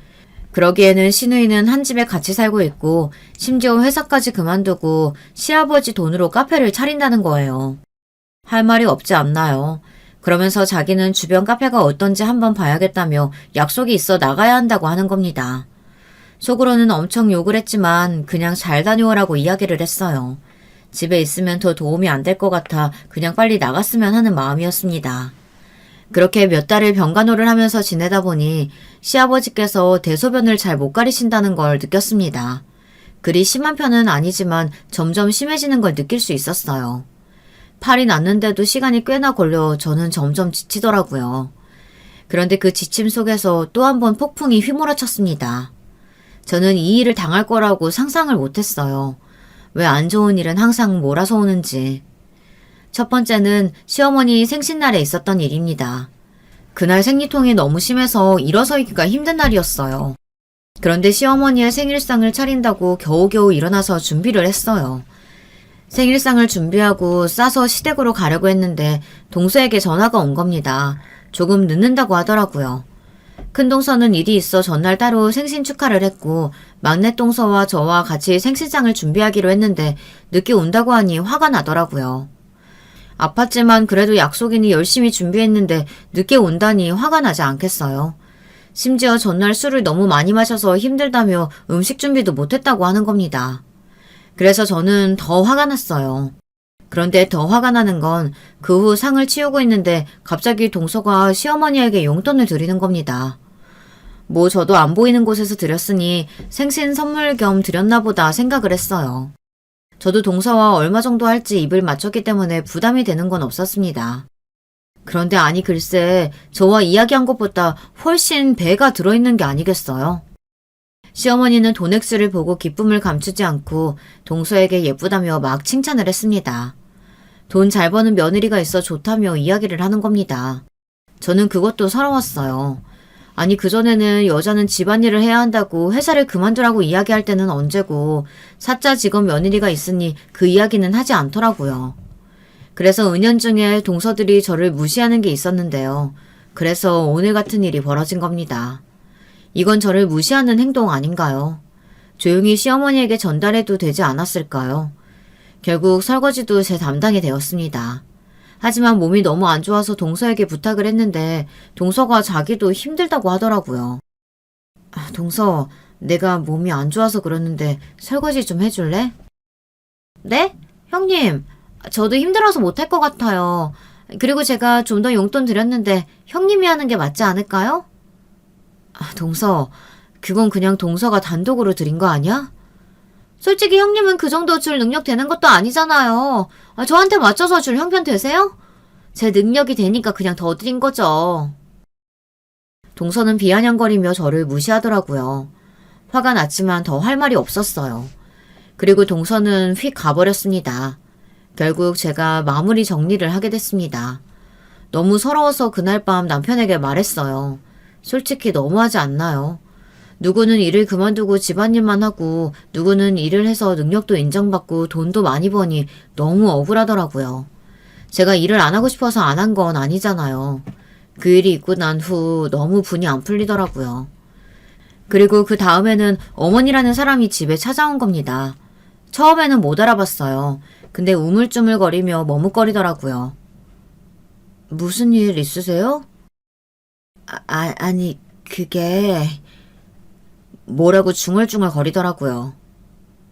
그러기에는 시누이는 한 집에 같이 살고 있고 심지어 회사까지 그만두고 시아버지 돈으로 카페를 차린다는 거예요. 할 말이 없지 않나요? 그러면서 자기는 주변 카페가 어떤지 한번 봐야겠다며 약속이 있어 나가야 한다고 하는 겁니다. 속으로는 엄청 욕을 했지만 그냥 잘 다녀오라고 이야기를 했어요. 집에 있으면 더 도움이 안 될 것 같아 그냥 빨리 나갔으면 하는 마음이었습니다. 그렇게 몇 달을 병간호를 하면서 지내다 보니 시아버지께서 대소변을 잘 못 가리신다는 걸 느꼈습니다. 그리 심한 편은 아니지만 점점 심해지는 걸 느낄 수 있었어요. 팔이 났는데도 시간이 꽤나 걸려 저는 점점 지치더라고요. 그런데 그 지침 속에서 또 한 번 폭풍이 휘몰아쳤습니다. 저는 이 일을 당할 거라고 상상을 못했어요. 왜 안 좋은 일은 항상 몰아서 오는지. 첫 번째는 시어머니 생신날에 있었던 일입니다. 그날 생리통이 너무 심해서 일어서기가 힘든 날이었어요. 그런데 시어머니의 생일상을 차린다고 겨우겨우 일어나서 준비를 했어요. 생일상을 준비하고 싸서 시댁으로 가려고 했는데 동서에게 전화가 온 겁니다. 조금 늦는다고 하더라고요. 큰 동서는 일이 있어 전날 따로 생신 축하를 했고 막내 동서와 저와 같이 생신상을 준비하기로 했는데 늦게 온다고 하니 화가 나더라고요. 아팠지만 그래도 약속이니 열심히 준비했는데 늦게 온다니 화가 나지 않겠어요. 심지어 전날 술을 너무 많이 마셔서 힘들다며 음식 준비도 못했다고 하는 겁니다. 그래서 저는 더 화가 났어요. 그런데 더 화가 나는 건 그 후 상을 치우고 있는데 갑자기 동서가 시어머니에게 용돈을 드리는 겁니다. 뭐 저도 안 보이는 곳에서 드렸으니 생신 선물 겸 드렸나 보다 생각을 했어요. 저도 동서와 얼마 정도 할지 입을 맞췄기 때문에 부담이 되는 건 없었습니다. 그런데 아니 글쎄 저와 이야기한 것보다 훨씬 배가 들어있는 게 아니겠어요? 시어머니는 돈 액수를 보고 기쁨을 감추지 않고 동서에게 예쁘다며 막 칭찬을 했습니다. 돈 잘 버는 며느리가 있어 좋다며 이야기를 하는 겁니다. 저는 그것도 서러웠어요. 아니 그전에는 여자는 집안일을 해야 한다고 회사를 그만두라고 이야기할 때는 언제고 사짜 직업 며느리가 있으니 그 이야기는 하지 않더라고요. 그래서 은연중에 동서들이 저를 무시하는 게 있었는데요. 그래서 오늘 같은 일이 벌어진 겁니다. 이건 저를 무시하는 행동 아닌가요? 조용히 시어머니에게 전달해도 되지 않았을까요? 결국 설거지도 제 담당이 되었습니다. 하지만 몸이 너무 안 좋아서 동서에게 부탁을 했는데 동서가 자기도 힘들다고 하더라고요. 동서, 내가 몸이 안 좋아서 그러는데 설거지 좀 해줄래? 네? 형님, 저도 힘들어서 못할 것 같아요. 그리고 제가 좀 더 용돈 드렸는데 형님이 하는 게 맞지 않을까요? 동서, 그건 그냥 동서가 단독으로 드린 거 아니야? 솔직히 형님은 그 정도 줄 능력 되는 것도 아니잖아요. 저한테 맞춰서 줄 형편 되세요? 제 능력이 되니까 그냥 더 드린 거죠. 동서는 비아냥거리며 저를 무시하더라고요. 화가 났지만 더 할 말이 없었어요. 그리고 동서는 휙 가버렸습니다. 결국 제가 마무리 정리를 하게 됐습니다. 너무 서러워서 그날 밤 남편에게 말했어요. 솔직히 너무하지 않나요? 누구는 일을 그만두고 집안일만 하고 누구는 일을 해서 능력도 인정받고 돈도 많이 버니 너무 억울하더라고요. 제가 일을 안 하고 싶어서 안 한 건 아니잖아요. 그 일이 있고 난 후 너무 분이 안 풀리더라고요. 그리고 그 다음에는 어머니라는 사람이 집에 찾아온 겁니다. 처음에는 못 알아봤어요. 근데 우물쭈물거리며 머뭇거리더라고요. 무슨 일 있으세요? 아니, 그게... 뭐라고 중얼중얼 거리더라고요.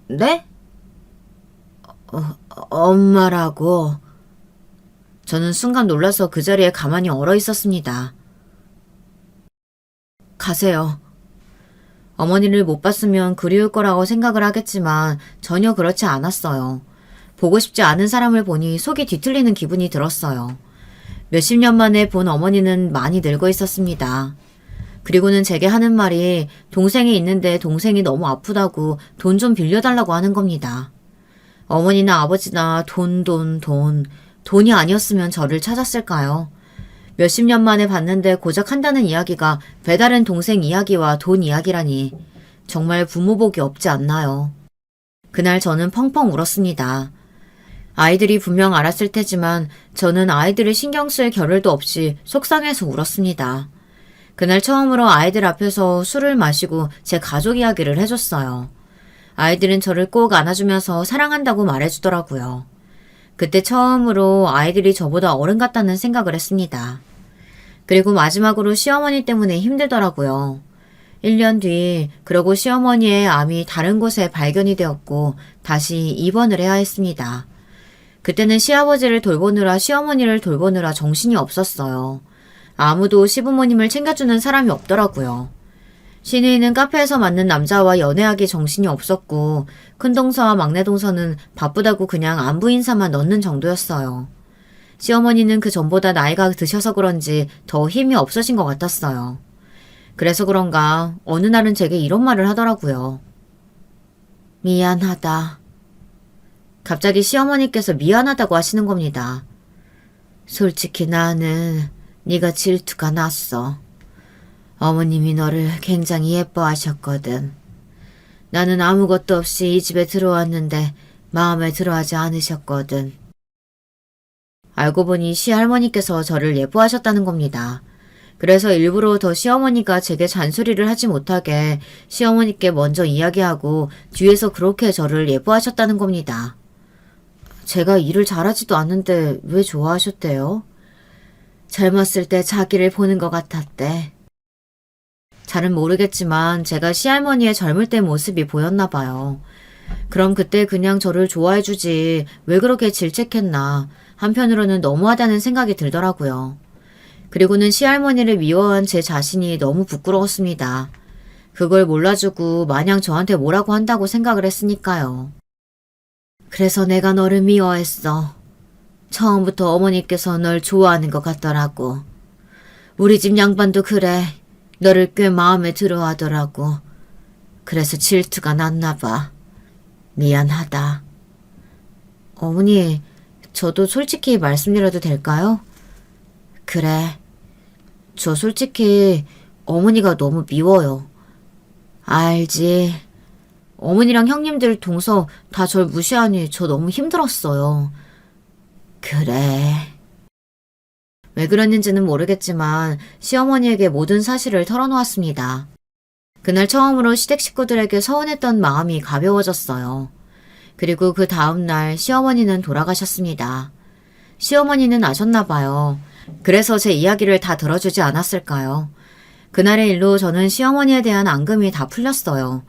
네? 엄마라고. 저는 순간 놀라서 그 자리에 가만히 얼어 있었습니다. 가세요. 어머니를 못 봤으면 그리울 거라고 생각을 하겠지만 전혀 그렇지 않았어요. 보고 싶지 않은 사람을 보니 속이 뒤틀리는 기분이 들었어요. 몇십 년 만에 본 어머니는 많이 늙어 있었습니다. 그리고는 제게 하는 말이 동생이 있는데 동생이 너무 아프다고 돈 좀 빌려달라고 하는 겁니다. 어머니나 아버지나 돈. 돈이 아니었으면 저를 찾았을까요? 몇십 년 만에 봤는데 고작 한다는 이야기가 배다른 동생 이야기와 돈 이야기라니 정말 부모복이 없지 않나요? 그날 저는 펑펑 울었습니다. 아이들이 분명 알았을 테지만 저는 아이들을 신경 쓸 겨를도 없이 속상해서 울었습니다. 그날 처음으로 아이들 앞에서 술을 마시고 제 가족 이야기를 해줬어요. 아이들은 저를 꼭 안아주면서 사랑한다고 말해주더라고요. 그때 처음으로 아이들이 저보다 어른 같다는 생각을 했습니다. 그리고 마지막으로 시어머니 때문에 힘들더라고요. 1년 뒤, 그러고 시어머니의 암이 다른 곳에 발견이 되었고 다시 입원을 해야 했습니다. 그때는 시아버지를 돌보느라 시어머니를 돌보느라 정신이 없었어요. 아무도 시부모님을 챙겨주는 사람이 없더라고요. 신우이는 카페에서 만난 남자와 연애하기 정신이 없었고 큰동서와 막내동서는 바쁘다고 그냥 안부 인사만 넣는 정도였어요. 시어머니는 그 전보다 나이가 드셔서 그런지 더 힘이 없으신 것 같았어요. 그래서 그런가 어느 날은 제게 이런 말을 하더라고요. 미안하다. 갑자기 시어머니께서 미안하다고 하시는 겁니다. 솔직히 나는 네가 질투가 났어. 어머님이 너를 굉장히 예뻐하셨거든. 나는 아무것도 없이 이 집에 들어왔는데 마음에 들어하지 않으셨거든. 알고 보니 시할머니께서 저를 예뻐하셨다는 겁니다. 그래서 일부러 더 시어머니가 제게 잔소리를 하지 못하게 시어머니께 먼저 이야기하고 뒤에서 그렇게 저를 예뻐하셨다는 겁니다. 제가 일을 잘하지도 않는데 왜 좋아하셨대요? 젊었을 때 자기를 보는 것 같았대. 잘은 모르겠지만 제가 시할머니의 젊을 때 모습이 보였나 봐요. 그럼 그때 그냥 저를 좋아해주지 왜 그렇게 질책했나 한편으로는 너무하다는 생각이 들더라고요. 그리고는 시할머니를 미워한 제 자신이 너무 부끄러웠습니다. 그걸 몰라주고 마냥 저한테 뭐라고 한다고 생각을 했으니까요. 그래서 내가 너를 미워했어. 처음부터 어머니께서 널 좋아하는 것 같더라고. 우리 집 양반도 그래. 너를 꽤 마음에 들어 하더라고. 그래서 질투가 났나 봐. 미안하다. 어머니, 저도 솔직히 말씀드려도 될까요? 그래. 저 솔직히 어머니가 너무 미워요. 알지. 어머니랑 형님들 동서 다 절 무시하니 저 너무 힘들었어요. 그래. 왜 그랬는지는 모르겠지만 시어머니에게 모든 사실을 털어놓았습니다. 그날 처음으로 시댁 식구들에게 서운했던 마음이 가벼워졌어요. 그리고 그 다음날 시어머니는 돌아가셨습니다. 시어머니는 아셨나 봐요. 그래서 제 이야기를 다 들어주지 않았을까요? 그날의 일로 저는 시어머니에 대한 앙금이 다 풀렸어요.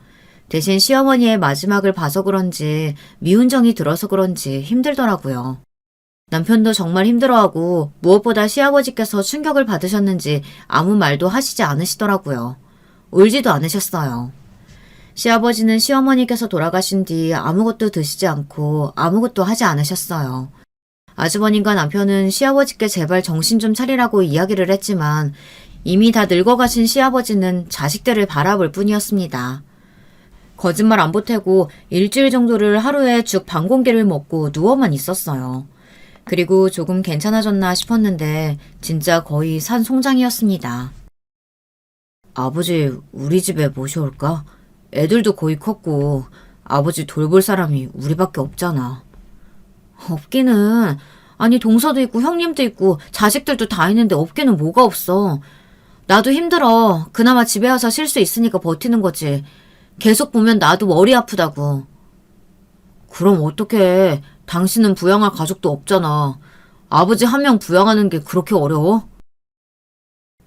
대신 시어머니의 마지막을 봐서 그런지 미운 정이 들어서 그런지 힘들더라고요. 남편도 정말 힘들어하고 무엇보다 시아버지께서 충격을 받으셨는지 아무 말도 하시지 않으시더라고요. 울지도 않으셨어요. 시아버지는 시어머니께서 돌아가신 뒤 아무것도 드시지 않고 아무것도 하지 않으셨어요. 아주버님과 남편은 시아버지께 제발 정신 좀 차리라고 이야기를 했지만 이미 다 늙어가신 시아버지는 자식들을 바라볼 뿐이었습니다. 거짓말 안 보태고 일주일 정도를 하루에 죽 반 공기를 먹고 누워만 있었어요. 그리고 조금 괜찮아졌나 싶었는데 진짜 거의 산송장이었습니다. 아버지 우리 집에 모셔올까? 애들도 거의 컸고 아버지 돌볼 사람이 우리밖에 없잖아. 없기는. 아니 동서도 있고 형님도 있고 자식들도 다 있는데 없기는 뭐가 없어. 나도 힘들어. 그나마 집에 와서 쉴 수 있으니까 버티는 거지. 계속 보면 나도 머리 아프다고. 그럼 어떡해. 당신은 부양할 가족도 없잖아. 아버지 한 명 부양하는 게 그렇게 어려워?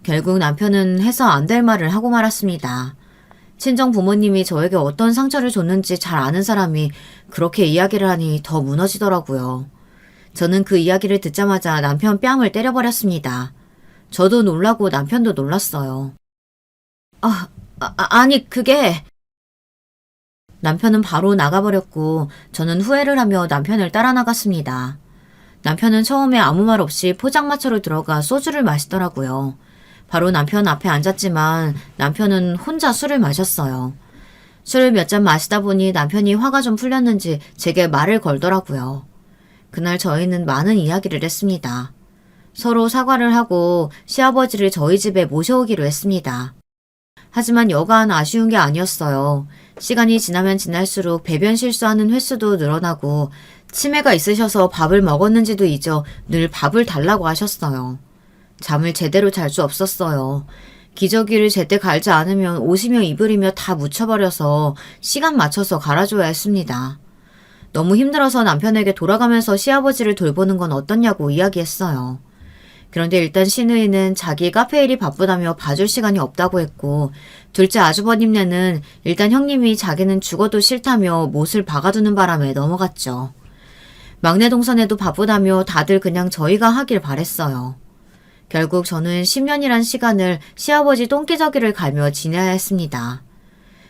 결국 남편은 해서 안 될 말을 하고 말았습니다. 친정 부모님이 저에게 어떤 상처를 줬는지 잘 아는 사람이 그렇게 이야기를 하니 더 무너지더라고요. 저는 그 이야기를 듣자마자 남편 뺨을 때려버렸습니다. 저도 놀라고 남편도 놀랐어요. 아니 그게... 남편은 바로 나가버렸고 저는 후회를 하며 남편을 따라 나갔습니다. 남편은 처음에 아무 말 없이 포장마차로 들어가 소주를 마시더라고요. 바로 남편 앞에 앉았지만 남편은 혼자 술을 마셨어요. 술을 몇 잔 마시다 보니 남편이 화가 좀 풀렸는지 제게 말을 걸더라고요. 그날 저희는 많은 이야기를 했습니다. 서로 사과를 하고 시아버지를 저희 집에 모셔오기로 했습니다. 하지만 여간 아쉬운 게 아니었어요. 시간이 지나면 지날수록 배변 실수하는 횟수도 늘어나고 치매가 있으셔서 밥을 먹었는지도 잊어 늘 밥을 달라고 하셨어요. 잠을 제대로 잘 수 없었어요. 기저귀를 제때 갈지 않으면 옷이며 이불이며 다 묻혀버려서 시간 맞춰서 갈아줘야 했습니다. 너무 힘들어서 남편에게 돌아가면서 시아버지를 돌보는 건 어떻냐고 이야기했어요. 그런데 일단 시누이는 자기 카페 일이 바쁘다며 봐줄 시간이 없다고 했고, 둘째 아주버님네는 일단 형님이 자기는 죽어도 싫다며 못을 박아두는 바람에 넘어갔죠. 막내 동선에도 바쁘다며 다들 그냥 저희가 하길 바랬어요. 결국 저는 10년이란 시간을 시아버지 똥기저귀를 갈며 지내야 했습니다.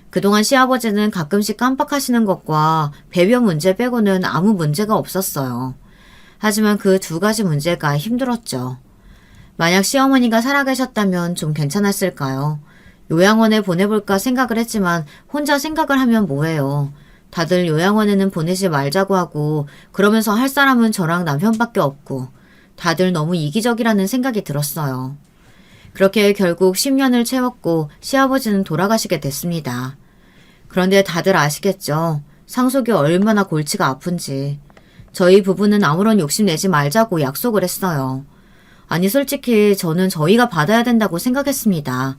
그동안 시아버지는 가끔씩 깜빡하시는 것과 배변 문제 빼고는 아무 문제가 없었어요. 하지만 그 두 가지 문제가 힘들었죠. 만약 시어머니가 살아계셨다면 좀 괜찮았을까요? 요양원에 보내볼까 생각을 했지만 혼자 생각을 하면 뭐해요. 다들 요양원에는 보내지 말자고 하고 그러면서 할 사람은 저랑 남편밖에 없고 다들 너무 이기적이라는 생각이 들었어요. 그렇게 결국 10년을 채웠고 시아버지는 돌아가시게 됐습니다. 그런데 다들 아시겠죠? 상속이 얼마나 골치가 아픈지. 저희 부부는 아무런 욕심 내지 말자고 약속을 했어요. 아니 솔직히 저는 저희가 받아야 된다고 생각했습니다.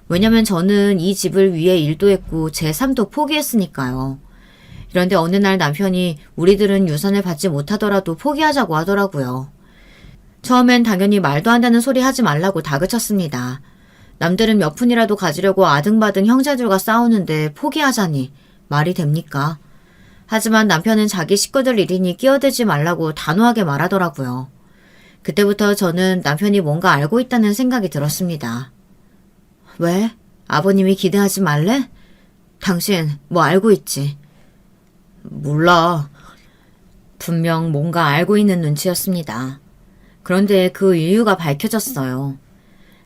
왜냐면 저는 이 집을 위해 일도 했고 제 삶도 포기했으니까요. 그런데 어느 날 남편이 우리들은 유산을 받지 못하더라도 포기하자고 하더라고요. 처음엔 당연히 말도 안 되는 소리 하지 말라고 다그쳤습니다. 남들은 몇 푼이라도 가지려고 아등바등 형제들과 싸우는데 포기하자니 말이 됩니까? 하지만 남편은 자기 식구들 일이니 끼어들지 말라고 단호하게 말하더라고요. 그때부터 저는 남편이 뭔가 알고 있다는 생각이 들었습니다. 왜? 아버님이 기대하지 말래? 당신 뭐 알고 있지? 몰라. 분명 뭔가 알고 있는 눈치였습니다. 그런데 그 이유가 밝혀졌어요.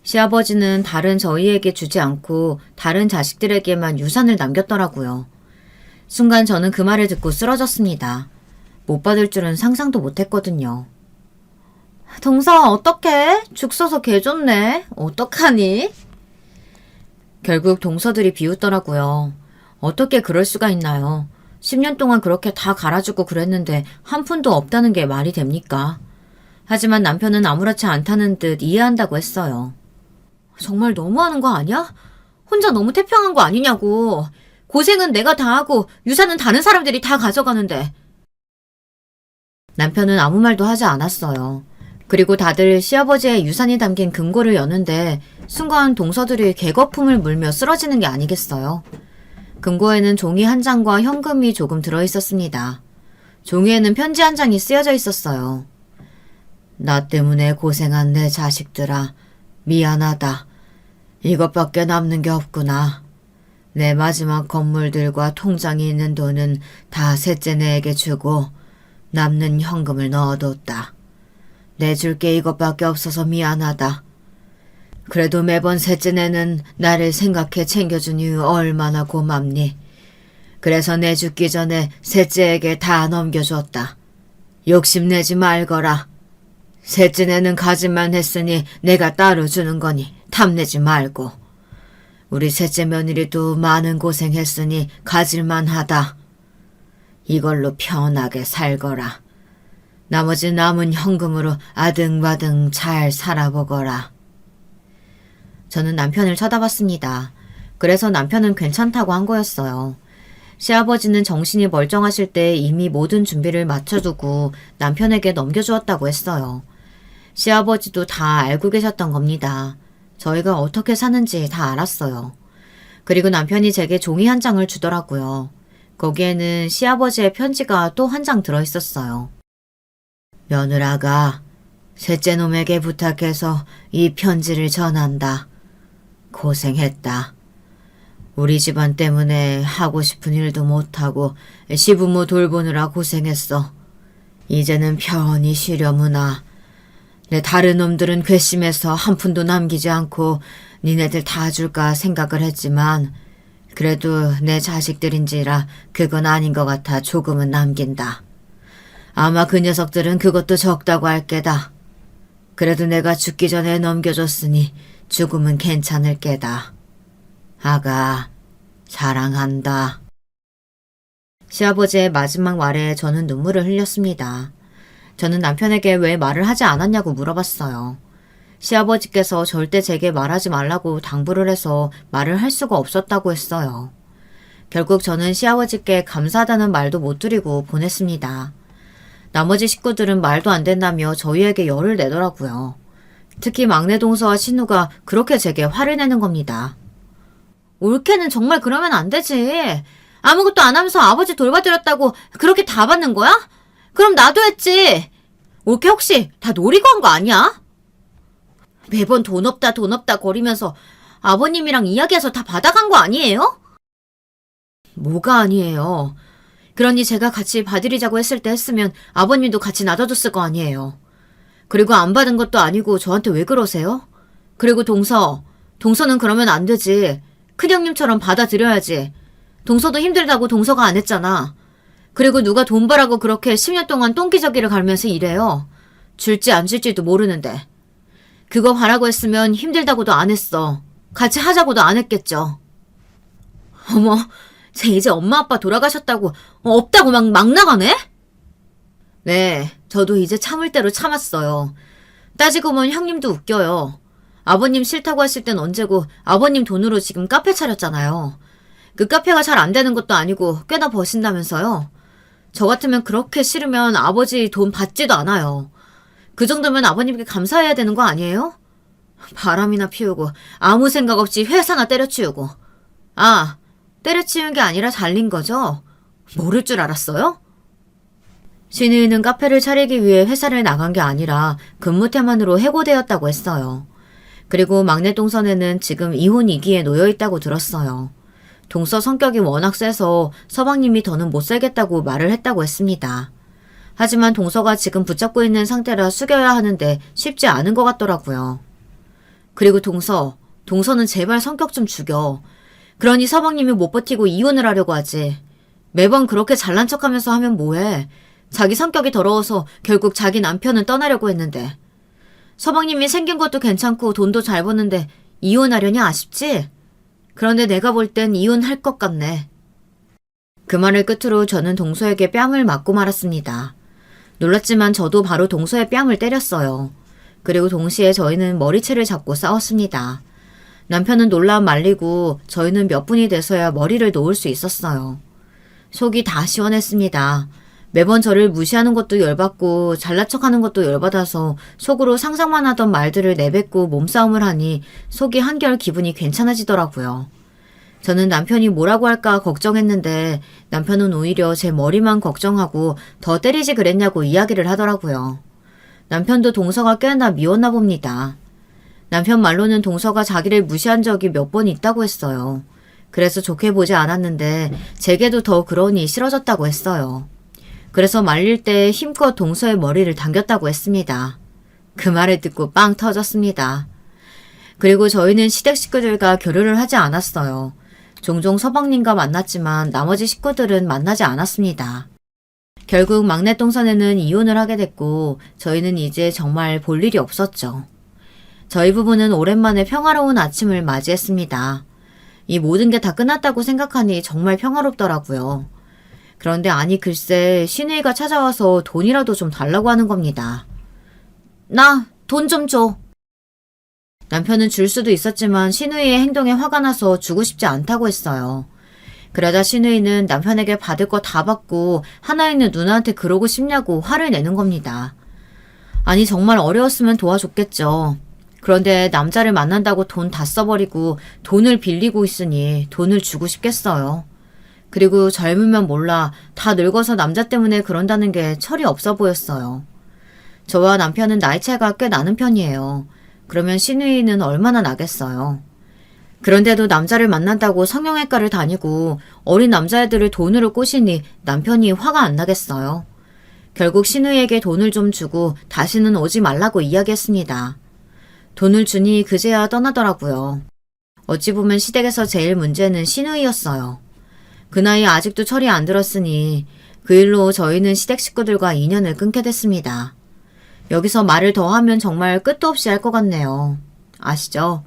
시아버지는 다른 저희에게 주지 않고 다른 자식들에게만 유산을 남겼더라고요. 순간 저는 그 말을 듣고 쓰러졌습니다. 못 받을 줄은 상상도 못했거든요. 동서 어떡해? 죽 써서 개 좋네. 어떡하니? 결국 동서들이 비웃더라고요. 어떻게 그럴 수가 있나요? 10년 동안 그렇게 다 갈아주고 그랬는데 한 푼도 없다는 게 말이 됩니까? 하지만 남편은 아무렇지 않다는 듯 이해한다고 했어요. 정말 너무하는 거 아니야? 혼자 너무 태평한 거 아니냐고. 고생은 내가 다 하고 유산은 다른 사람들이 다 가져가는데. 남편은 아무 말도 하지 않았어요. 그리고 다들 시아버지의 유산이 담긴 금고를 여는데 순간 동서들이 개거품을 물며 쓰러지는 게 아니겠어요? 금고에는 종이 한 장과 현금이 조금 들어있었습니다. 종이에는 편지 한 장이 쓰여져 있었어요. 나 때문에 고생한 내 자식들아, 미안하다. 이것밖에 남는 게 없구나. 내 마지막 건물들과 통장에 있는 돈은 다 셋째네에게 주고 남는 현금을 넣어뒀다. 내줄 게 이것밖에 없어서 미안하다. 그래도 매번 셋째네는 나를 생각해 챙겨주니 얼마나 고맙니. 그래서 내 죽기 전에 셋째에게 다 넘겨줬다. 욕심내지 말거라. 셋째네는 가지만 했으니 내가 따로 주는 거니 탐내지 말고. 우리 셋째 며느리도 많은 고생했으니 가질만 하다. 이걸로 편하게 살거라. 나머지 남은 현금으로 아등바등 잘 살아보거라. 저는 남편을 쳐다봤습니다. 그래서 남편은 괜찮다고 한 거였어요. 시아버지는 정신이 멀쩡하실 때 이미 모든 준비를 마쳐두고 남편에게 넘겨주었다고 했어요. 시아버지도 다 알고 계셨던 겁니다. 저희가 어떻게 사는지 다 알았어요. 그리고 남편이 제게 종이 한 장을 주더라고요. 거기에는 시아버지의 편지가 또 한 장 들어있었어요. 며느라가 셋째 놈에게 부탁해서 이 편지를 전한다. 고생했다. 우리 집안 때문에 하고 싶은 일도 못하고 시부모 돌보느라 고생했어. 이제는 편히 쉬려무나. 내 다른 놈들은 괘씸해서 한 푼도 남기지 않고 니네들 다 줄까 생각을 했지만 그래도 내 자식들인지라 그건 아닌 것 같아 조금은 남긴다. 아마 그 녀석들은 그것도 적다고 할 게다. 그래도 내가 죽기 전에 넘겨줬으니 죽음은 괜찮을 게다. 아가, 사랑한다. 시아버지의 마지막 말에 저는 눈물을 흘렸습니다. 저는 남편에게 왜 말을 하지 않았냐고 물어봤어요. 시아버지께서 절대 제게 말하지 말라고 당부를 해서 말을 할 수가 없었다고 했어요. 결국 저는 시아버지께 감사하다는 말도 못 드리고 보냈습니다. 나머지 식구들은 말도 안 된다며 저희에게 열을 내더라고요. 특히 막내 동서와 신우가 그렇게 제게 화를 내는 겁니다. 올케는 정말 그러면 안 되지. 아무것도 안 하면서 아버지 돌봐드렸다고 그렇게 다 받는 거야? 그럼 나도 했지. 올케 혹시 다 노리고 한 거 아니야? 매번 돈 없다 거리면서 아버님이랑 이야기해서 다 받아간 거 아니에요? 뭐가 아니에요. 그러니 제가 같이 봐드리자고 했을 때 했으면 아버님도 같이 놔둬줬을 거 아니에요. 그리고 안 받은 것도 아니고 저한테 왜 그러세요? 그리고 동서는 그러면 안 되지. 큰형님처럼 받아들여야지. 동서도 힘들다고 동서가 안 했잖아. 그리고 누가 돈 벌라고 그렇게 10년 동안 똥기저귀를 갈면서 일해요. 줄지 안 줄지도 모르는데. 그거 바라고 했으면 힘들다고도 안 했어. 같이 하자고도 안 했겠죠. 어머, 쟤 이제 엄마 아빠 돌아가셨다고 없다고 막 나가네? 네, 저도 이제 참을 대로 참았어요. 따지고 보면 형님도 웃겨요. 아버님 싫다고 했을 땐 언제고 아버님 돈으로 지금 카페 차렸잖아요. 그 카페가 잘 안 되는 것도 아니고 꽤나 버신다면서요. 저 같으면 그렇게 싫으면 아버지 돈 받지도 않아요. 그 정도면 아버님께 감사해야 되는 거 아니에요? 바람이나 피우고 아무 생각 없이 회사나 때려치우고. 아, 때려치운 게 아니라 잘린 거죠? 모를 줄 알았어요? 신우이는 카페를 차리기 위해 회사를 나간 게 아니라 근무 태만으로 해고되었다고 했어요. 그리고 막내 동서는 지금 이혼 위기에 놓여 있다고 들었어요. 동서 성격이 워낙 세서 서방님이 더는 못 살겠다고 말을 했다고 했습니다. 하지만 동서가 지금 붙잡고 있는 상태라 숙여야 하는데 쉽지 않은 것 같더라고요. 그리고 동서는 제발 성격 좀 죽여. 그러니 서방님이 못 버티고 이혼을 하려고 하지. 매번 그렇게 잘난 척하면서 하면 뭐해. 자기 성격이 더러워서 결국 자기 남편은 떠나려고 했는데. 서방님이 생긴 것도 괜찮고 돈도 잘 버는데 이혼하려니 아쉽지? 그런데 내가 볼 땐 이혼할 것 같네. 그 말을 끝으로 저는 동서에게 뺨을 맞고 말았습니다. 놀랐지만 저도 바로 동서의 뺨을 때렸어요. 그리고 동시에 저희는 머리채를 잡고 싸웠습니다. 남편은 놀라 말리고 저희는 몇 분이 돼서야 머리를 놓을 수 있었어요. 속이 다 시원했습니다. 매번 저를 무시하는 것도 열받고 잘난 척하는 것도 열받아서 속으로 상상만 하던 말들을 내뱉고 몸싸움을 하니 속이 한결 기분이 괜찮아지더라고요. 저는 남편이 뭐라고 할까 걱정했는데 남편은 오히려 제 머리만 걱정하고 더 때리지 그랬냐고 이야기를 하더라고요. 남편도 동서가 꽤나 미웠나 봅니다. 남편 말로는 동서가 자기를 무시한 적이 몇 번 있다고 했어요. 그래서 좋게 보지 않았는데 제게도 더 그러니 싫어졌다고 했어요. 그래서 말릴 때 힘껏 동서의 머리를 당겼다고 했습니다. 그 말을 듣고 빵 터졌습니다. 그리고 저희는 시댁 식구들과 교류를 하지 않았어요. 종종 서방님과 만났지만 나머지 식구들은 만나지 않았습니다. 결국 막내 동서는 이혼을 하게 됐고 저희는 이제 정말 볼 일이 없었죠. 저희 부부는 오랜만에 평화로운 아침을 맞이했습니다. 이 모든 게 다 끝났다고 생각하니 정말 평화롭더라고요. 그런데 아니 글쎄 신우이가 찾아와서 돈이라도 좀 달라고 하는 겁니다. 나 돈 좀 줘. 남편은 줄 수도 있었지만 신우이의 행동에 화가 나서 주고 싶지 않다고 했어요. 그러다 신우이는 남편에게 받을 거 다 받고 하나 있는 누나한테 그러고 싶냐고 화를 내는 겁니다. 아니 정말 어려웠으면 도와줬겠죠. 그런데 남자를 만난다고 돈 다 써버리고 돈을 빌리고 있으니 돈을 주고 싶겠어요. 그리고 젊으면 몰라 다 늙어서 남자 때문에 그런다는 게 철이 없어 보였어요. 저와 남편은 나이 차이가 꽤 나는 편이에요. 그러면 신우이는 얼마나 나겠어요. 그런데도 남자를 만난다고 성형외과를 다니고 어린 남자애들을 돈으로 꼬시니 남편이 화가 안 나겠어요. 결국 신우이에게 돈을 좀 주고 다시는 오지 말라고 이야기했습니다. 돈을 주니 그제야 떠나더라고요. 어찌 보면 시댁에서 제일 문제는 신우이였어요. 그 나이에 아직도 철이 안 들었으니 그 일로 저희는 시댁 식구들과 인연을 끊게 됐습니다. 여기서 말을 더 하면 정말 끝도 없이 할 것 같네요. 아시죠?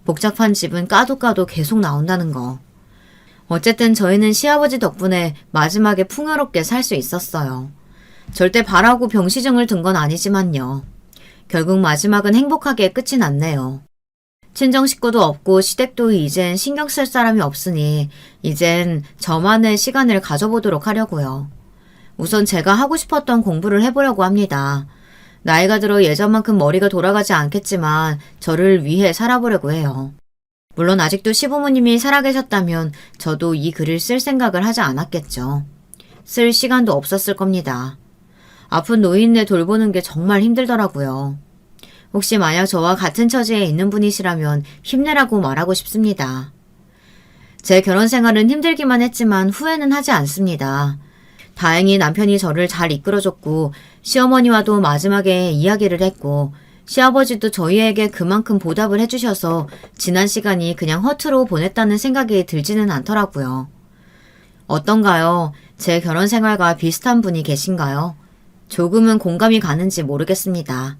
복잡한 집은 까도 까도 계속 나온다는 거. 어쨌든 저희는 시아버지 덕분에 마지막에 풍요롭게 살 수 있었어요. 절대 바라고 병시증을 든 건 아니지만요. 결국 마지막은 행복하게 끝이 났네요. 친정 식구도 없고 시댁도 이젠 신경 쓸 사람이 없으니 이젠 저만의 시간을 가져보도록 하려고요. 우선 제가 하고 싶었던 공부를 해보려고 합니다. 나이가 들어 예전만큼 머리가 돌아가지 않겠지만 저를 위해 살아보려고 해요. 물론 아직도 시부모님이 살아계셨다면 저도 이 글을 쓸 생각을 하지 않았겠죠. 쓸 시간도 없었을 겁니다. 아픈 노인네 돌보는 게 정말 힘들더라고요. 혹시 만약 저와 같은 처지에 있는 분이시라면 힘내라고 말하고 싶습니다. 제 결혼 생활은 힘들기만 했지만 후회는 하지 않습니다. 다행히 남편이 저를 잘 이끌어줬고 시어머니와도 마지막에 이야기를 했고 시아버지도 저희에게 그만큼 보답을 해주셔서 지난 시간이 그냥 허투루 보냈다는 생각이 들지는 않더라고요. 어떤가요? 제 결혼 생활과 비슷한 분이 계신가요? 조금은 공감이 가는지 모르겠습니다.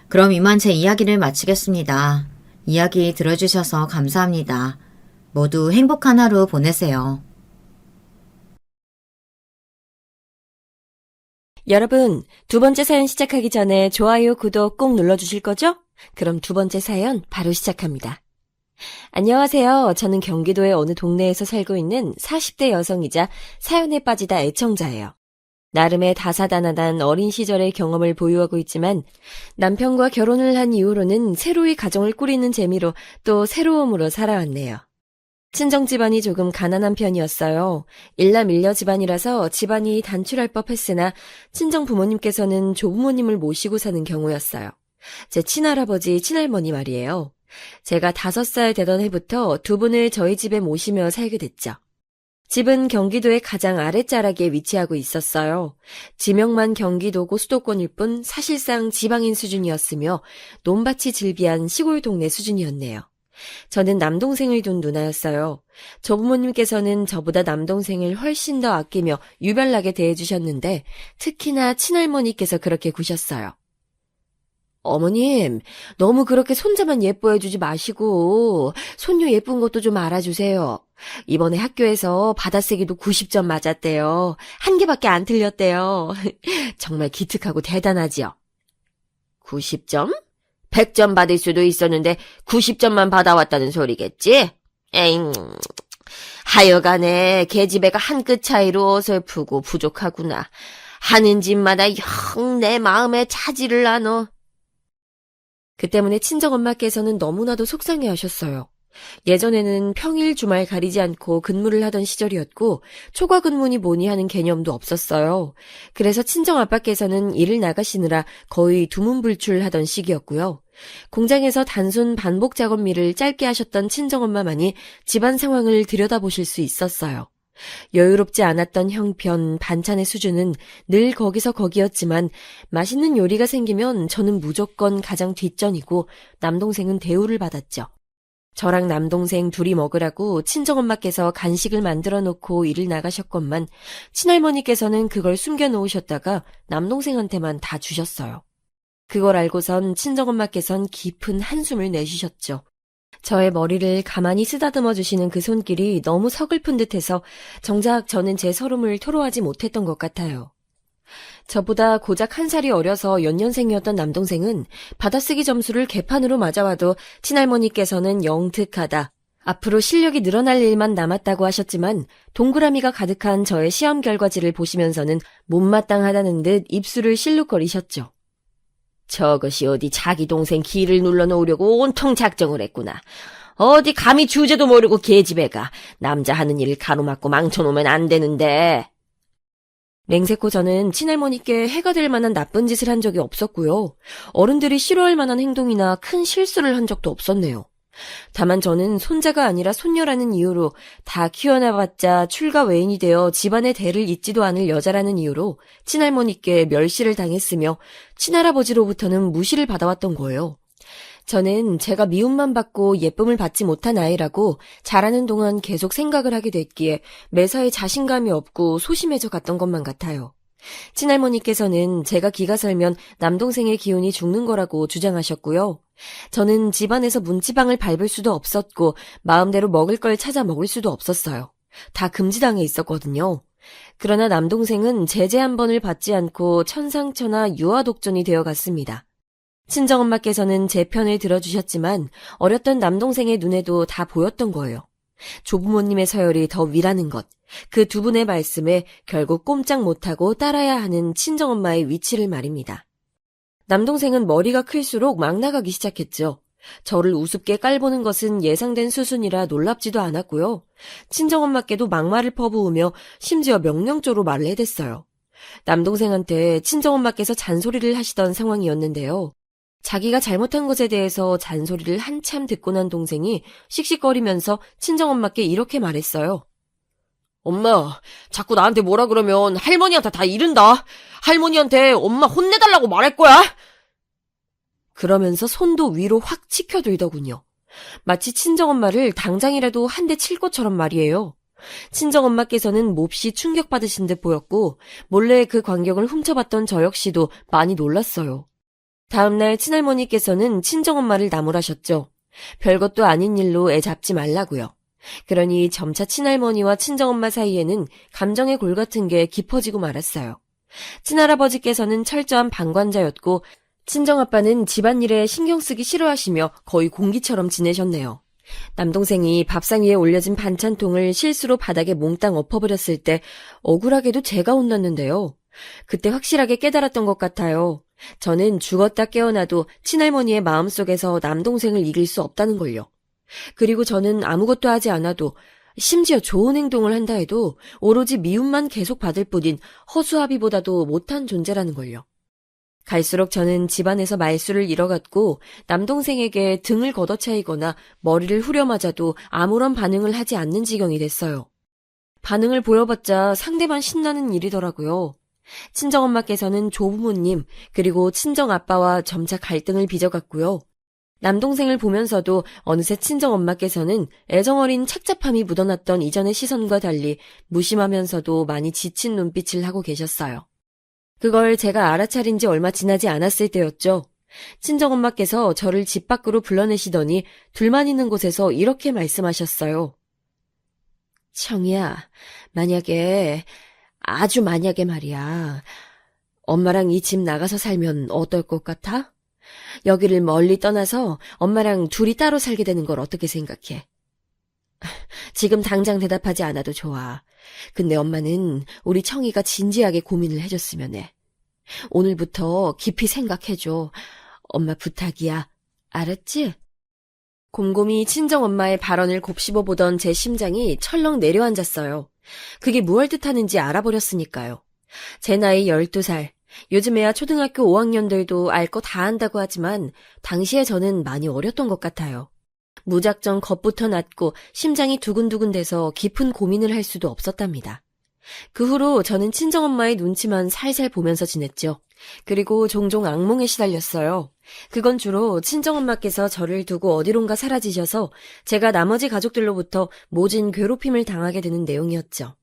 그럼 이만 제 이야기를 마치겠습니다. 이야기 들어주셔서 감사합니다. 모두 행복한 하루 보내세요. 여러분, 두 번째 사연 시작하기 전에 좋아요, 구독 꼭 눌러주실 거죠? 그럼 두 번째 사연 바로 시작합니다. 안녕하세요. 저는 경기도의 어느 동네에서 살고 있는 40대 여성이자 사연에 빠지다 애청자예요. 나름의 다사다난한 어린 시절의 경험을 보유하고 있지만 남편과 결혼을 한 이후로는 새로이 가정을 꾸리는 재미로 또 새로움으로 살아왔네요. 친정 집안이 조금 가난한 편이었어요. 일남일녀 집안이라서 집안이 단출할 법했으나 친정 부모님께서는 조부모님을 모시고 사는 경우였어요. 제 친할아버지, 친할머니 말이에요. 제가 5살 되던 해부터 두 분을 저희 집에 모시며 살게 됐죠. 집은 경기도의 가장 아랫자락에 위치하고 있었어요. 지명만 경기도고 수도권일 뿐 사실상 지방인 수준이었으며 논밭이 즐비한 시골 동네 수준이었네요. 저는 남동생을 둔 누나였어요. 조부모님께서는 저보다 남동생을 훨씬 더 아끼며 유별나게 대해주셨는데 특히나 친할머니께서 그렇게 구셨어요. 어머님, 너무 그렇게 손자만 예뻐해주지 마시고 손녀 예쁜 것도 좀 알아주세요. 이번에 학교에서 받아쓰기도 90점 맞았대요. 한 개밖에 안 틀렸대요. 정말 기특하고 대단하지요. 90점? 100점 받을 수도 있었는데 90점만 받아왔다는 소리겠지? 에잉, 하여간에 계집애가 한 끗 차이로 어설프고 부족하구나. 하는 집마다 영 내 마음에 차지를 나눠. 그 때문에 친정엄마께서는 너무나도 속상해하셨어요. 예전에는 평일 주말 가리지 않고 근무를 하던 시절이었고 초과 근무니 뭐니 하는 개념도 없었어요. 그래서 친정아빠께서는 일을 나가시느라 거의 두문불출하던 시기였고요. 공장에서 단순 반복 작업일을 짧게 하셨던 친정엄마만이 집안 상황을 들여다보실 수 있었어요. 여유롭지 않았던 형편, 반찬의 수준은 늘 거기서 거기였지만 맛있는 요리가 생기면 저는 무조건 가장 뒷전이고 남동생은 대우를 받았죠. 저랑 남동생 둘이 먹으라고 친정엄마께서 간식을 만들어 놓고 일을 나가셨건만 친할머니께서는 그걸 숨겨 놓으셨다가 남동생한테만 다 주셨어요. 그걸 알고선 친정엄마께선 깊은 한숨을 내쉬셨죠. 저의 머리를 가만히 쓰다듬어 주시는 그 손길이 너무 서글픈 듯해서 정작 저는 제 서름을 토로하지 못했던 것 같아요. 저보다 고작 1살이 어려서 연년생이었던 남동생은 받아쓰기 점수를 개판으로 맞아와도 친할머니께서는 영특하다. 앞으로 실력이 늘어날 일만 남았다고 하셨지만 동그라미가 가득한 저의 시험 결과지를 보시면서는 못마땅하다는 듯 입술을 실룩거리셨죠. 저것이 어디 자기 동생 기를 눌러놓으려고 온통 작정을 했구나. 어디 감히 주제도 모르고 계집애가 남자 하는 일을 가로막고 망쳐놓으면 안 되는데. 맹세코 저는 친할머니께 해가 될 만한 나쁜 짓을 한 적이 없었고요. 어른들이 싫어할 만한 행동이나 큰 실수를 한 적도 없었네요. 다만 저는 손자가 아니라 손녀라는 이유로 다 키워나봤자 출가 외인이 되어 집안의 대를 잇지도 않을 여자라는 이유로 친할머니께 멸시를 당했으며 친할아버지로부터는 무시를 받아왔던 거예요. 저는 제가 미움만 받고 예쁨을 받지 못한 아이라고 자라는 동안 계속 생각을 하게 됐기에 매사에 자신감이 없고 소심해져 갔던 것만 같아요. 친할머니께서는 제가 기가 살면 남동생의 기운이 죽는 거라고 주장하셨고요. 저는 집안에서 문지방을 밟을 수도 없었고 마음대로 먹을 걸 찾아 먹을 수도 없었어요. 다 금지당해 있었거든요. 그러나 남동생은 제재 한 번을 받지 않고 천상천하 유아독존이 되어갔습니다. 친정엄마께서는 제 편을 들어주셨지만 어렸던 남동생의 눈에도 다 보였던 거예요. 조부모님의 서열이 더 위라는 것, 그 두 분의 말씀에 결국 꼼짝 못하고 따라야 하는 친정엄마의 위치를 말입니다. 남동생은 머리가 클수록 막 나가기 시작했죠. 저를 우습게 깔보는 것은 예상된 수순이라 놀랍지도 않았고요. 친정엄마께도 막말을 퍼부으며 심지어 명령조로 말을 해댔어요. 남동생한테 친정엄마께서 잔소리를 하시던 상황이었는데요. 자기가 잘못한 것에 대해서 잔소리를 한참 듣고 난 동생이 씩씩거리면서 친정엄마께 이렇게 말했어요. 엄마, 자꾸 나한테 뭐라 그러면 할머니한테 다 이른다. 할머니한테 엄마 혼내달라고 말할 거야. 그러면서 손도 위로 확 치켜들더군요. 마치 친정엄마를 당장이라도 한 대 칠 것처럼 말이에요. 친정엄마께서는 몹시 충격받으신 듯 보였고 몰래 그 광경을 훔쳐봤던 저 역시도 많이 놀랐어요. 다음날 친할머니께서는 친정엄마를 나무라셨죠. 별것도 아닌 일로 애 잡지 말라고요. 그러니 점차 친할머니와 친정엄마 사이에는 감정의 골 같은 게 깊어지고 말았어요. 친할아버지께서는 철저한 방관자였고 친정아빠는 집안일에 신경 쓰기 싫어하시며 거의 공기처럼 지내셨네요. 남동생이 밥상 위에 올려진 반찬통을 실수로 바닥에 몽땅 엎어버렸을 때 억울하게도 제가 혼났는데요. 그때 확실하게 깨달았던 것 같아요. 저는 죽었다 깨어나도 친할머니의 마음속에서 남동생을 이길 수 없다는 걸요. 그리고 저는 아무것도 하지 않아도 심지어 좋은 행동을 한다 해도 오로지 미움만 계속 받을 뿐인 허수아비보다도 못한 존재라는 걸요. 갈수록 저는 집안에서 말수를 잃어갔고 남동생에게 등을 걷어차이거나 머리를 후려맞아도 아무런 반응을 하지 않는 지경이 됐어요. 반응을 보여봤자 상대만 신나는 일이더라고요. 친정엄마께서는 조부모님 그리고 친정아빠와 점차 갈등을 빚어갔고요. 남동생을 보면서도 어느새 친정엄마께서는 애정어린 착잡함이 묻어났던 이전의 시선과 달리 무심하면서도 많이 지친 눈빛을 하고 계셨어요. 그걸 제가 알아차린 지 얼마 지나지 않았을 때였죠. 친정엄마께서 저를 집 밖으로 불러내시더니 둘만 있는 곳에서 이렇게 말씀하셨어요. 청이야, 아주 만약에 말이야. 엄마랑 이 집 나가서 살면 어떨 것 같아? 여기를 멀리 떠나서 엄마랑 둘이 따로 살게 되는 걸 어떻게 생각해? 지금 당장 대답하지 않아도 좋아. 근데 엄마는 우리 청이가 진지하게 고민을 해줬으면 해. 오늘부터 깊이 생각해줘. 엄마 부탁이야. 알았지? 곰곰이 친정엄마의 발언을 곱씹어보던 제 심장이 철렁 내려앉았어요. 그게 무얼 뜻하는지 알아버렸으니까요. 제 나이 12살, 요즘에야 초등학교 5학년들도 알 거 다 안다고 하지만 당시에 저는 많이 어렸던 것 같아요. 무작정 겁부터 났고 심장이 두근두근 돼서 깊은 고민을 할 수도 없었답니다. 그 후로 저는 친정엄마의 눈치만 살살 보면서 지냈죠. 그리고 종종 악몽에 시달렸어요. 그건 주로 친정엄마께서 저를 두고 어디론가 사라지셔서 제가 나머지 가족들로부터 모진 괴롭힘을 당하게 되는 내용이었죠.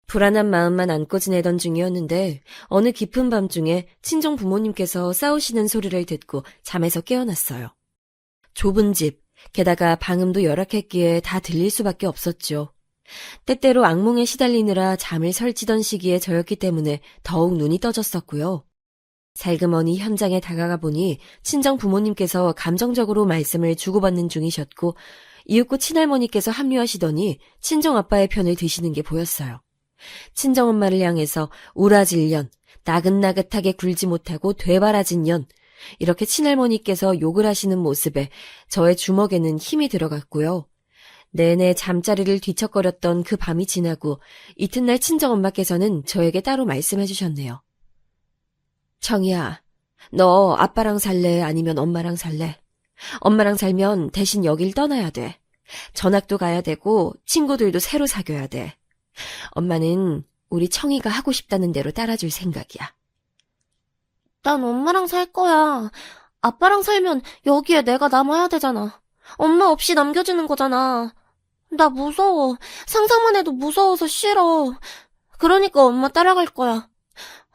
불안한 마음만 안고 지내던 중이었는데 어느 깊은 밤중에 친정 부모님께서 싸우시는 소리를 듣고 잠에서 깨어났어요. 좁은 집, 게다가 방음도 열악했기에 다 들릴 수밖에 없었죠. 때때로 악몽에 시달리느라 잠을 설치던 시기에 저였기 때문에 더욱 눈이 떠졌었고요. 살그머니 현장에 다가가 보니 친정 부모님께서 감정적으로 말씀을 주고받는 중이셨고 이윽고 친할머니께서 합류하시더니 친정아빠의 편을 드시는 게 보였어요. 친정엄마를 향해서 우라질 년, 나긋나긋하게 굴지 못하고 되바라진 년, 이렇게 친할머니께서 욕을 하시는 모습에 저의 주먹에는 힘이 들어갔고요. 내내 잠자리를 뒤척거렸던 그 밤이 지나고 이튿날 친정엄마께서는 저에게 따로 말씀해 주셨네요. 청이야, 너 아빠랑 살래 아니면 엄마랑 살래? 엄마랑 살면 대신 여길 떠나야 돼. 전학도 가야 되고 친구들도 새로 사귀어야 돼. 엄마는 우리 청이가 하고 싶다는 대로 따라줄 생각이야. 난 엄마랑 살 거야. 아빠랑 살면 여기에 내가 남아야 되잖아. 엄마 없이 남겨지는 거잖아. 나 무서워. 상상만 해도 무서워서 싫어. 그러니까 엄마 따라갈 거야.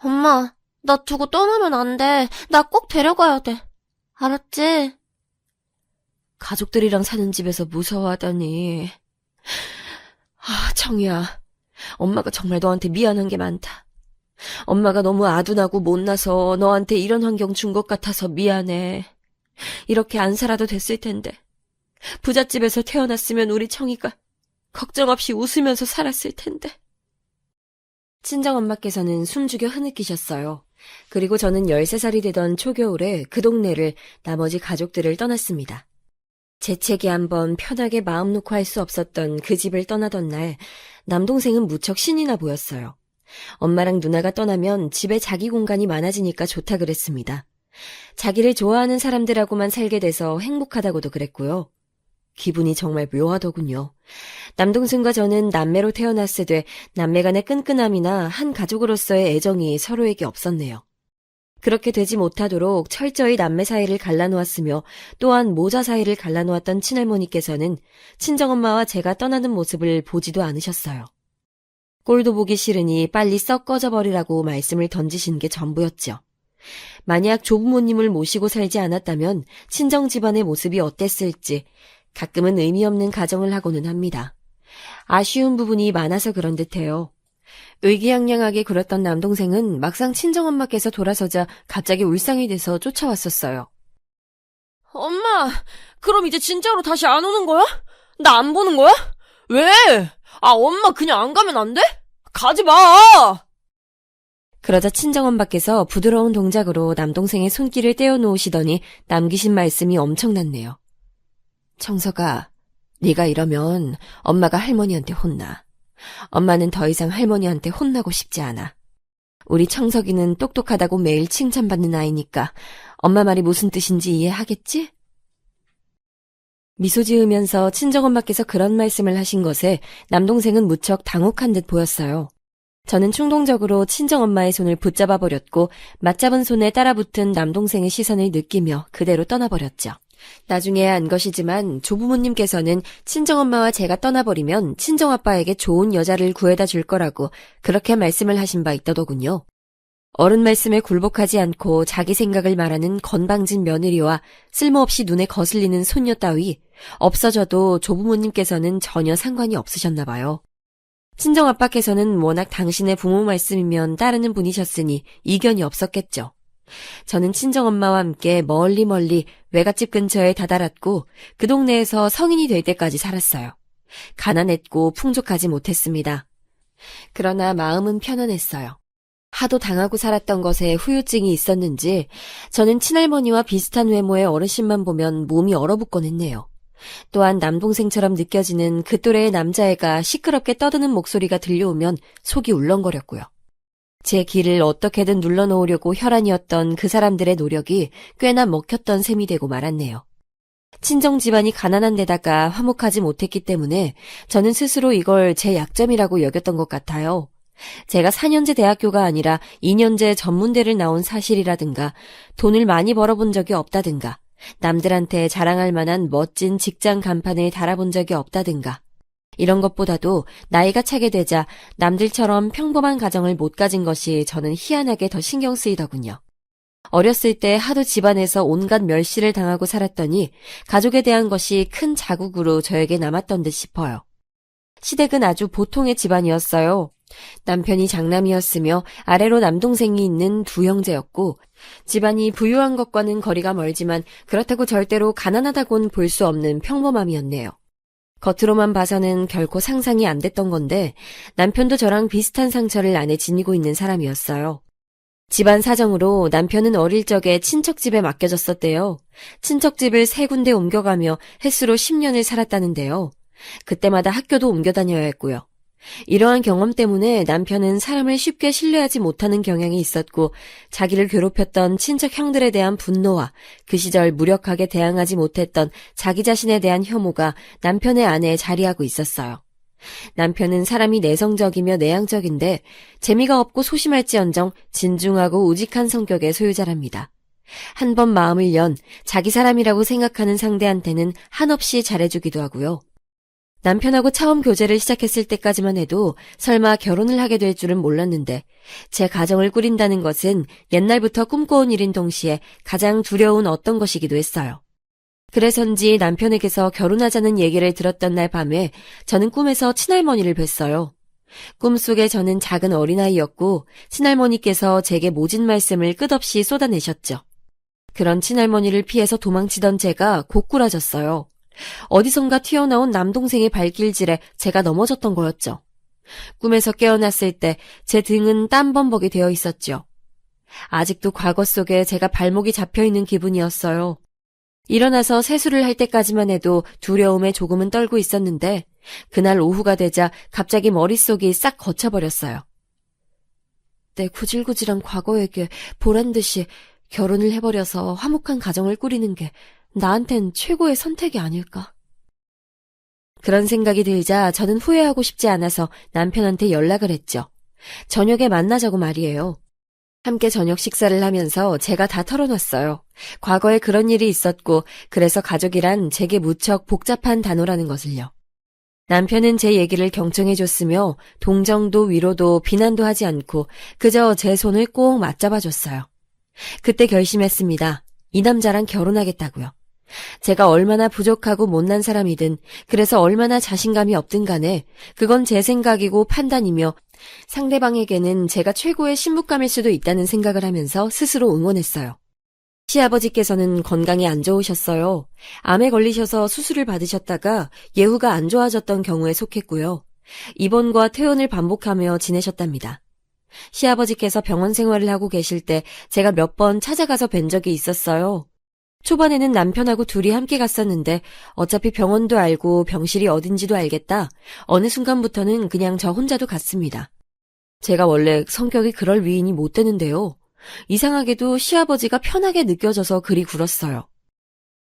엄마, 나 두고 떠나면 안 돼. 나 꼭 데려가야 돼. 알았지? 가족들이랑 사는 집에서 무서워하다니. 청이야. 엄마가 정말 너한테 미안한 게 많다. 엄마가 너무 아둔하고 못나서 너한테 이런 환경 준 것 같아서 미안해. 이렇게 안 살아도 됐을 텐데. 부잣집에서 태어났으면 우리 청이가 걱정 없이 웃으면서 살았을 텐데. 친정엄마께서는 숨죽여 흐느끼셨어요. 그리고 저는 13살이 되던 초겨울에 그 동네를 나머지 가족들을 떠났습니다. 재채기 한번 편하게 마음 놓고 할 수 없었던 그 집을 떠나던 날 남동생은 무척 신이 나 보였어요. 엄마랑 누나가 떠나면 집에 자기 공간이 많아지니까 좋다 그랬습니다. 자기를 좋아하는 사람들하고만 살게 돼서 행복하다고도 그랬고요. 기분이 정말 묘하더군요. 남동생과 저는 남매로 태어났으되 남매 간의 끈끈함이나 한 가족으로서의 애정이 서로에게 없었네요. 그렇게 되지 못하도록 철저히 남매 사이를 갈라놓았으며 또한 모자 사이를 갈라놓았던 친할머니께서는 친정엄마와 제가 떠나는 모습을 보지도 않으셨어요. 꼴도 보기 싫으니 빨리 썩 꺼져버리라고 말씀을 던지신 게 전부였죠. 만약 조부모님을 모시고 살지 않았다면 친정 집안의 모습이 어땠을지 가끔은 의미 없는 가정을 하고는 합니다. 아쉬운 부분이 많아서 그런 듯해요. 의기양양하게 굴었던 남동생은 막상 친정엄마께서 돌아서자 갑자기 울상이 돼서 쫓아왔었어요. 엄마, 그럼 이제 진짜로 다시 안 오는 거야? 나 안 보는 거야? 왜? 엄마 그냥 안 가면 안 돼? 가지 마! 그러자 친정엄마께서 부드러운 동작으로 남동생의 손길을 떼어놓으시더니 남기신 말씀이 엄청났네요. 청서가, 네가 이러면 엄마가 할머니한테 혼나. 엄마는 더 이상 할머니한테 혼나고 싶지 않아. 우리 청석이는 똑똑하다고 매일 칭찬받는 아이니까 엄마 말이 무슨 뜻인지 이해하겠지? 미소 지으면서 친정엄마께서 그런 말씀을 하신 것에 남동생은 무척 당혹한 듯 보였어요. 저는 충동적으로 친정엄마의 손을 붙잡아 버렸고 맞잡은 손에 따라붙은 남동생의 시선을 느끼며 그대로 떠나버렸죠. 나중에 안 것이지만 조부모님께서는 친정엄마와 제가 떠나버리면 친정아빠에게 좋은 여자를 구해다 줄 거라고 그렇게 말씀을 하신 바 있더더군요. 어른 말씀에 굴복하지 않고 자기 생각을 말하는 건방진 며느리와 쓸모없이 눈에 거슬리는 손녀 따위 없어져도 조부모님께서는 전혀 상관이 없으셨나 봐요. 친정아빠께서는 워낙 당신의 부모 말씀이면 따르는 분이셨으니 이견이 없었겠죠. 저는 친정엄마와 함께 멀리 외갓집 근처에 다다랐고 그 동네에서 성인이 될 때까지 살았어요. 가난했고 풍족하지 못했습니다. 그러나 마음은 편안했어요. 하도 당하고 살았던 것에 후유증이 있었는지 저는 친할머니와 비슷한 외모의 어르신만 보면 몸이 얼어붙곤 했네요. 또한 남동생처럼 느껴지는 그 또래의 남자애가 시끄럽게 떠드는 목소리가 들려오면 속이 울렁거렸고요. 제 길을 어떻게든 눌러놓으려고 혈안이었던 그 사람들의 노력이 꽤나 먹혔던 셈이 되고 말았네요. 친정 집안이 가난한 데다가 화목하지 못했기 때문에 저는 스스로 이걸 제 약점이라고 여겼던 것 같아요. 제가 4년제 대학교가 아니라 2년제 전문대를 나온 사실이라든가 돈을 많이 벌어본 적이 없다든가 남들한테 자랑할 만한 멋진 직장 간판을 달아본 적이 없다든가 이런 것보다도 나이가 차게 되자 남들처럼 평범한 가정을 못 가진 것이 저는 희한하게 더 신경 쓰이더군요. 어렸을 때 하도 집안에서 온갖 멸시를 당하고 살았더니 가족에 대한 것이 큰 자국으로 저에게 남았던 듯 싶어요. 시댁은 아주 보통의 집안이었어요. 남편이 장남이었으며 아래로 남동생이 있는 두 형제였고 집안이 부유한 것과는 거리가 멀지만 그렇다고 절대로 가난하다고는 볼 수 없는 평범함이었네요. 겉으로만 봐서는 결코 상상이 안 됐던 건데 남편도 저랑 비슷한 상처를 안에 지니고 있는 사람이었어요. 집안 사정으로 남편은 어릴 적에 친척집에 맡겨졌었대요. 친척집을 3군데 옮겨가며 횟수로 10년을 살았다는데요. 그때마다 학교도 옮겨 다녀야 했고요. 이러한 경험 때문에 남편은 사람을 쉽게 신뢰하지 못하는 경향이 있었고 자기를 괴롭혔던 친척 형들에 대한 분노와 그 시절 무력하게 대항하지 못했던 자기 자신에 대한 혐오가 남편의 안에 자리하고 있었어요. 남편은 사람이 내성적이며 내향적인데 재미가 없고 소심할지언정 진중하고 우직한 성격의 소유자랍니다. 한 번 마음을 연 자기 사람이라고 생각하는 상대한테는 한없이 잘해주기도 하고요. 남편하고 처음 교제를 시작했을 때까지만 해도 설마 결혼을 하게 될 줄은 몰랐는데 제 가정을 꾸린다는 것은 옛날부터 꿈꿔온 일인 동시에 가장 두려운 어떤 것이기도 했어요. 그래서인지 남편에게서 결혼하자는 얘기를 들었던 날 밤에 저는 꿈에서 친할머니를 뵀어요. 꿈속에 저는 작은 어린아이였고 친할머니께서 제게 모진 말씀을 끝없이 쏟아내셨죠. 그런 친할머니를 피해서 도망치던 제가 고꾸라졌어요. 어디선가 튀어나온 남동생의 발길질에 제가 넘어졌던 거였죠. 꿈에서 깨어났을 때 제 등은 땀범벅이 되어 있었죠. 아직도 과거 속에 제가 발목이 잡혀있는 기분이었어요. 일어나서 세수를 할 때까지만 해도 두려움에 조금은 떨고 있었는데 그날 오후가 되자 갑자기 머릿속이 싹 거쳐버렸어요. 내 구질구질한 과거에게 보란듯이 결혼을 해버려서 화목한 가정을 꾸리는 게 나한텐 최고의 선택이 아닐까. 그런 생각이 들자 저는 후회하고 싶지 않아서 남편한테 연락을 했죠. 저녁에 만나자고 말이에요. 함께 저녁 식사를 하면서 제가 다 털어놨어요. 과거에 그런 일이 있었고 그래서 가족이란 제게 무척 복잡한 단어라는 것을요. 남편은 제 얘기를 경청해줬으며 동정도 위로도 비난도 하지 않고 그저 제 손을 꼭 맞잡아줬어요. 그때 결심했습니다. 이 남자랑 결혼하겠다고요. 제가 얼마나 부족하고 못난 사람이든 그래서 얼마나 자신감이 없든 간에 그건 제 생각이고 판단이며 상대방에게는 제가 최고의 신부감일 수도 있다는 생각을 하면서 스스로 응원했어요. 시아버지께서는 건강이 안 좋으셨어요. 암에 걸리셔서 수술을 받으셨다가 예후가 안 좋아졌던 경우에 속했고요. 입원과 퇴원을 반복하며 지내셨답니다. 시아버지께서 병원 생활을 하고 계실 때 제가 몇 번 찾아가서 뵌 적이 있었어요. 초반에는 남편하고 둘이 함께 갔었는데 어차피 병원도 알고 병실이 어딘지도 알겠다. 어느 순간부터는 그냥 저 혼자도 갔습니다. 제가 원래 성격이 그럴 위인이 못 되는데요. 이상하게도 시아버지가 편하게 느껴져서 그리 굴었어요.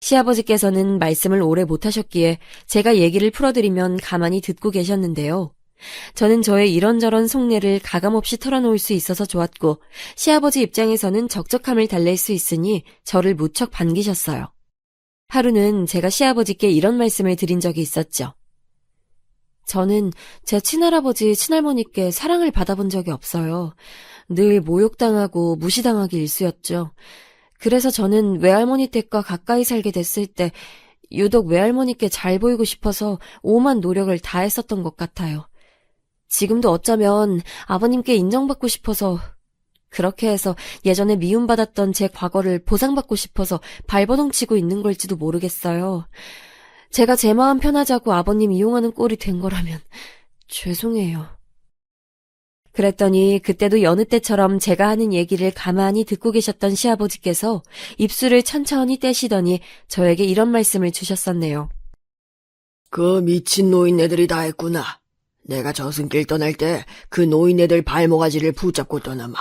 시아버지께서는 말씀을 오래 못하셨기에 제가 얘기를 풀어드리면 가만히 듣고 계셨는데요. 저는 저의 이런저런 속내를 가감없이 털어놓을 수 있어서 좋았고 시아버지 입장에서는 적적함을 달랠 수 있으니 저를 무척 반기셨어요. 하루는 제가 시아버지께 이런 말씀을 드린 적이 있었죠. 저는 제 친할아버지, 친할머니께 사랑을 받아본 적이 없어요. 늘 모욕당하고 무시당하기 일쑤였죠. 그래서 저는 외할머니 댁과 가까이 살게 됐을 때 유독 외할머니께 잘 보이고 싶어서 오만 노력을 다했었던 것 같아요. 지금도 어쩌면 아버님께 인정받고 싶어서 그렇게 해서 예전에 미움받았던 제 과거를 보상받고 싶어서 발버둥치고 있는 걸지도 모르겠어요. 제가 제 마음 편하자고 아버님 이용하는 꼴이 된 거라면 죄송해요. 그랬더니 그때도 여느 때처럼 제가 하는 얘기를 가만히 듣고 계셨던 시아버지께서 입술을 천천히 떼시더니 저에게 이런 말씀을 주셨었네요. 그 미친 노인네들이 다 했구나. 내가 저승길 떠날 때 그 노인네들 발모가지를 붙잡고 떠나마.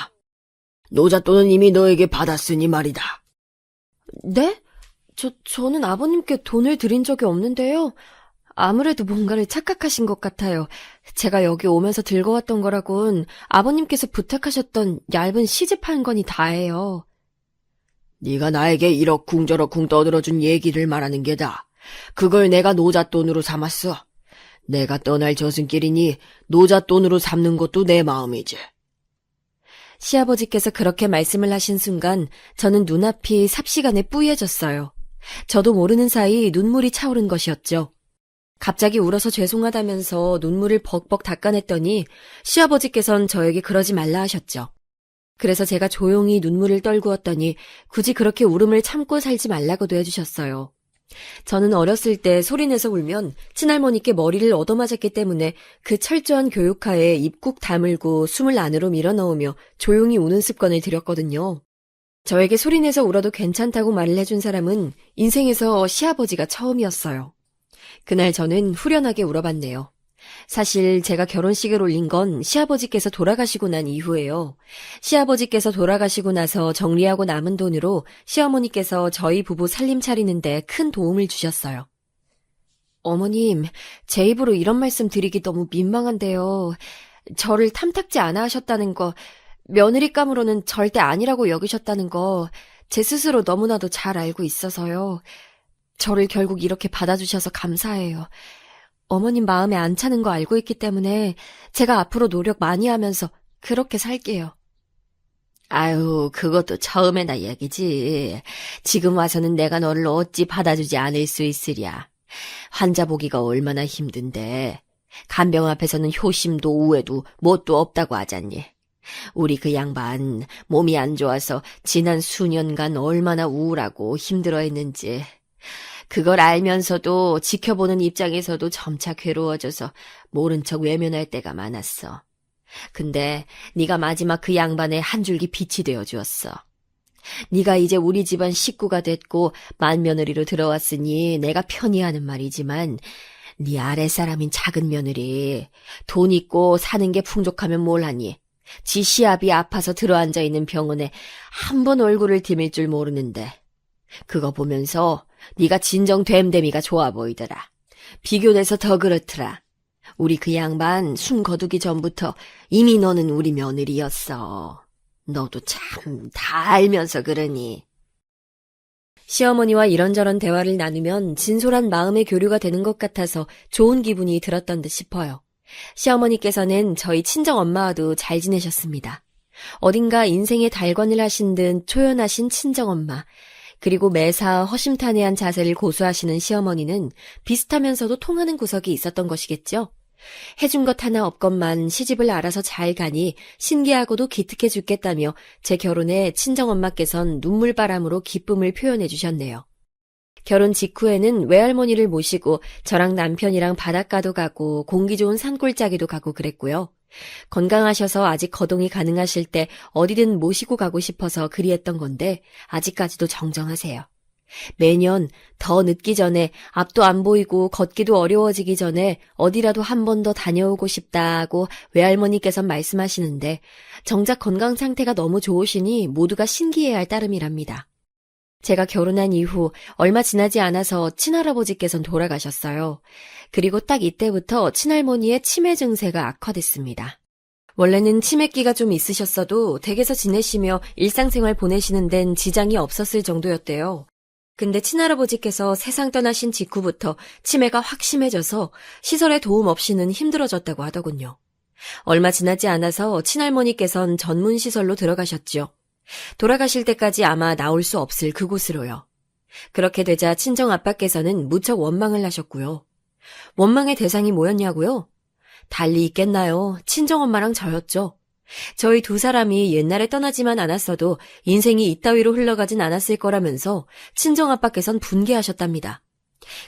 노잣돈은 이미 너에게 받았으니 말이다. 네? 저는 아버님께 돈을 드린 적이 없는데요. 아무래도 뭔가를 착각하신 것 같아요. 제가 여기 오면서 들고 왔던 거라곤 아버님께서 부탁하셨던 얇은 시집 한 권이 다예요. 네가 나에게 이러쿵저러쿵 떠들어준 얘기를 말하는 게다. 그걸 내가 노잣돈으로 삼았어. 내가 떠날 저승길이니 노잣돈으로 삼는 것도 내 마음이지. 시아버지께서 그렇게 말씀을 하신 순간 저는 눈앞이 삽시간에 뿌얘졌어요. 저도 모르는 사이 눈물이 차오른 것이었죠. 갑자기 울어서 죄송하다면서 눈물을 벅벅 닦아냈더니 시아버지께선 저에게 그러지 말라 하셨죠. 그래서 제가 조용히 눈물을 떨구었더니 굳이 그렇게 울음을 참고 살지 말라고도 해주셨어요. 저는 어렸을 때 소리내서 울면 친할머니께 머리를 얻어맞았기 때문에 그 철저한 교육하에 입 꾹 다물고 숨을 안으로 밀어넣으며 조용히 우는 습관을 들였거든요. 저에게 소리내서 울어도 괜찮다고 말을 해준 사람은 인생에서 시아버지가 처음이었어요. 그날 저는 후련하게 울어봤네요. 사실 제가 결혼식을 올린 건 시아버지께서 돌아가시고 난 이후예요. 시아버지께서 돌아가시고 나서 정리하고 남은 돈으로 시어머니께서 저희 부부 살림 차리는데 큰 도움을 주셨어요. 어머님, 제 입으로 이런 말씀 드리기 너무 민망한데요. 저를 탐탁지 않아 하셨다는 거, 며느리감으로는 절대 아니라고 여기셨다는 거 제 스스로 너무나도 잘 알고 있어서요. 저를 결국 이렇게 받아주셔서 감사해요. 어머님 마음에 안 차는 거 알고 있기 때문에 제가 앞으로 노력 많이 하면서 그렇게 살게요. 아유, 그것도 처음에나 얘기지. 지금 와서는 내가 너를 어찌 받아주지 않을 수 있으랴. 환자 보기가 얼마나 힘든데. 간병 앞에서는 효심도 우애도 뭣도 없다고 하잖니. 우리 그 양반 몸이 안 좋아서 지난 수년간 얼마나 우울하고 힘들어했는지. 그걸 알면서도 지켜보는 입장에서도 점차 괴로워져서 모른 척 외면할 때가 많았어. 근데 네가 마지막 그 양반의 한 줄기 빛이 되어 주었어. 네가 이제 우리 집안 식구가 됐고 맏며느리로 들어왔으니 내가 편히 하는 말이지만 네 아랫사람인 작은 며느리 돈 있고 사는 게 풍족하면 뭘 하니? 지 시합이 아파서 들어앉아 있는 병원에 한 번 얼굴을 디밀 줄 모르는데 그거 보면서 네가 진정 됨됨이가 좋아 보이더라. 비교돼서 더 그렇더라. 우리 그 양반 숨 거두기 전부터 이미 너는 우리 며느리였어. 너도 참 다 알면서 그러니. 시어머니와 이런저런 대화를 나누면 진솔한 마음의 교류가 되는 것 같아서 좋은 기분이 들었던 듯 싶어요. 시어머니께서는 저희 친정엄마와도 잘 지내셨습니다. 어딘가 인생의 달관을 하신 듯 초연하신 친정엄마, 그리고 매사 허심탄회한 자세를 고수하시는 시어머니는 비슷하면서도 통하는 구석이 있었던 것이겠죠. 해준 것 하나 없건만 시집을 알아서 잘 가니 신기하고도 기특해 죽겠다며 제 결혼에 친정엄마께선 눈물바람으로 기쁨을 표현해 주셨네요. 결혼 직후에는 외할머니를 모시고 저랑 남편이랑 바닷가도 가고 공기 좋은 산골짜기도 가고 그랬고요. 건강하셔서 아직 거동이 가능하실 때 어디든 모시고 가고 싶어서 그리했던 건데 아직까지도 정정하세요. 매년 더 늦기 전에 앞도 안 보이고 걷기도 어려워지기 전에 어디라도 한 번 더 다녀오고 싶다고 외할머니께서 말씀하시는데 정작 건강 상태가 너무 좋으시니 모두가 신기해할 따름이랍니다. 제가 결혼한 이후 얼마 지나지 않아서 친할아버지께선 돌아가셨어요. 그리고 딱 이때부터 친할머니의 치매 증세가 악화됐습니다. 원래는 치매기가 좀 있으셨어도 댁에서 지내시며 일상생활 보내시는 데는 지장이 없었을 정도였대요. 근데 친할아버지께서 세상 떠나신 직후부터 치매가 확 심해져서 시설의 도움 없이는 힘들어졌다고 하더군요. 얼마 지나지 않아서 친할머니께선 전문시설로 들어가셨죠. 돌아가실 때까지 아마 나올 수 없을 그곳으로요. 그렇게 되자 친정아빠께서는 무척 원망을 하셨고요. 원망의 대상이 뭐였냐고요? 달리 있겠나요? 친정엄마랑 저였죠. 저희 두 사람이 옛날에 떠나지만 않았어도 인생이 이따위로 흘러가진 않았을 거라면서 친정아빠께선 분개하셨답니다.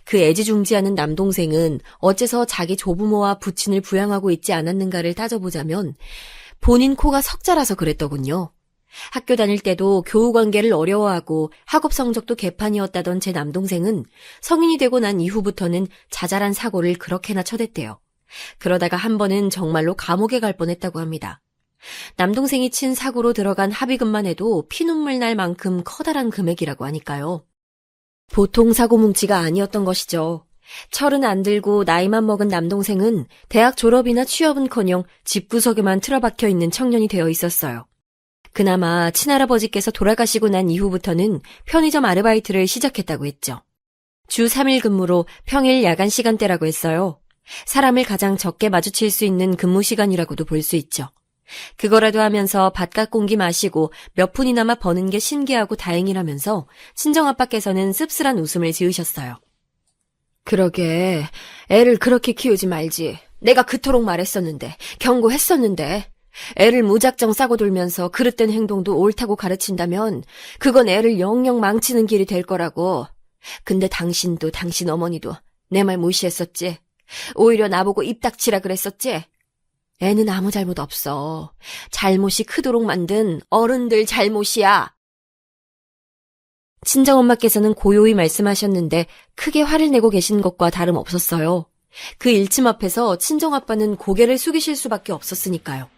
그 애지중지하는 남동생은 어째서 자기 조부모와 부친을 부양하고 있지 않았는가를 따져보자면 본인 코가 석자라서 그랬더군요. 학교 다닐 때도 교우 관계를 어려워하고 학업 성적도 개판이었다던 제 남동생은 성인이 되고 난 이후부터는 자잘한 사고를 그렇게나 쳐댔대요. 그러다가 한 번은 정말로 감옥에 갈 뻔했다고 합니다. 남동생이 친 사고로 들어간 합의금만 해도 피눈물 날 만큼 커다란 금액이라고 하니까요. 보통 사고 뭉치가 아니었던 것이죠. 철은 안 들고 나이만 먹은 남동생은 대학 졸업이나 취업은커녕 집구석에만 틀어박혀 있는 청년이 되어 있었어요. 그나마 친할아버지께서 돌아가시고 난 이후부터는 편의점 아르바이트를 시작했다고 했죠. 주 3일 근무로 평일 야간 시간대라고 했어요. 사람을 가장 적게 마주칠 수 있는 근무 시간이라고도 볼 수 있죠. 그거라도 하면서 바깥 공기 마시고 몇 푼이나마 버는 게 신기하고 다행이라면서 친정아빠께서는 씁쓸한 웃음을 지으셨어요. 그러게 애를 그렇게 키우지 말지. 내가 그토록 말했었는데 경고했었는데 애를 무작정 싸고 돌면서 그릇된 행동도 옳다고 가르친다면 그건 애를 영영 망치는 길이 될 거라고. 근데 당신도 당신 어머니도 내 말 무시했었지. 오히려 나보고 입 닥치라 그랬었지. 애는 아무 잘못 없어. 잘못이 크도록 만든 어른들 잘못이야. 친정엄마께서는 고요히 말씀하셨는데 크게 화를 내고 계신 것과 다름없었어요. 그 일침 앞에서 친정아빠는 고개를 숙이실 수밖에 없었으니까요.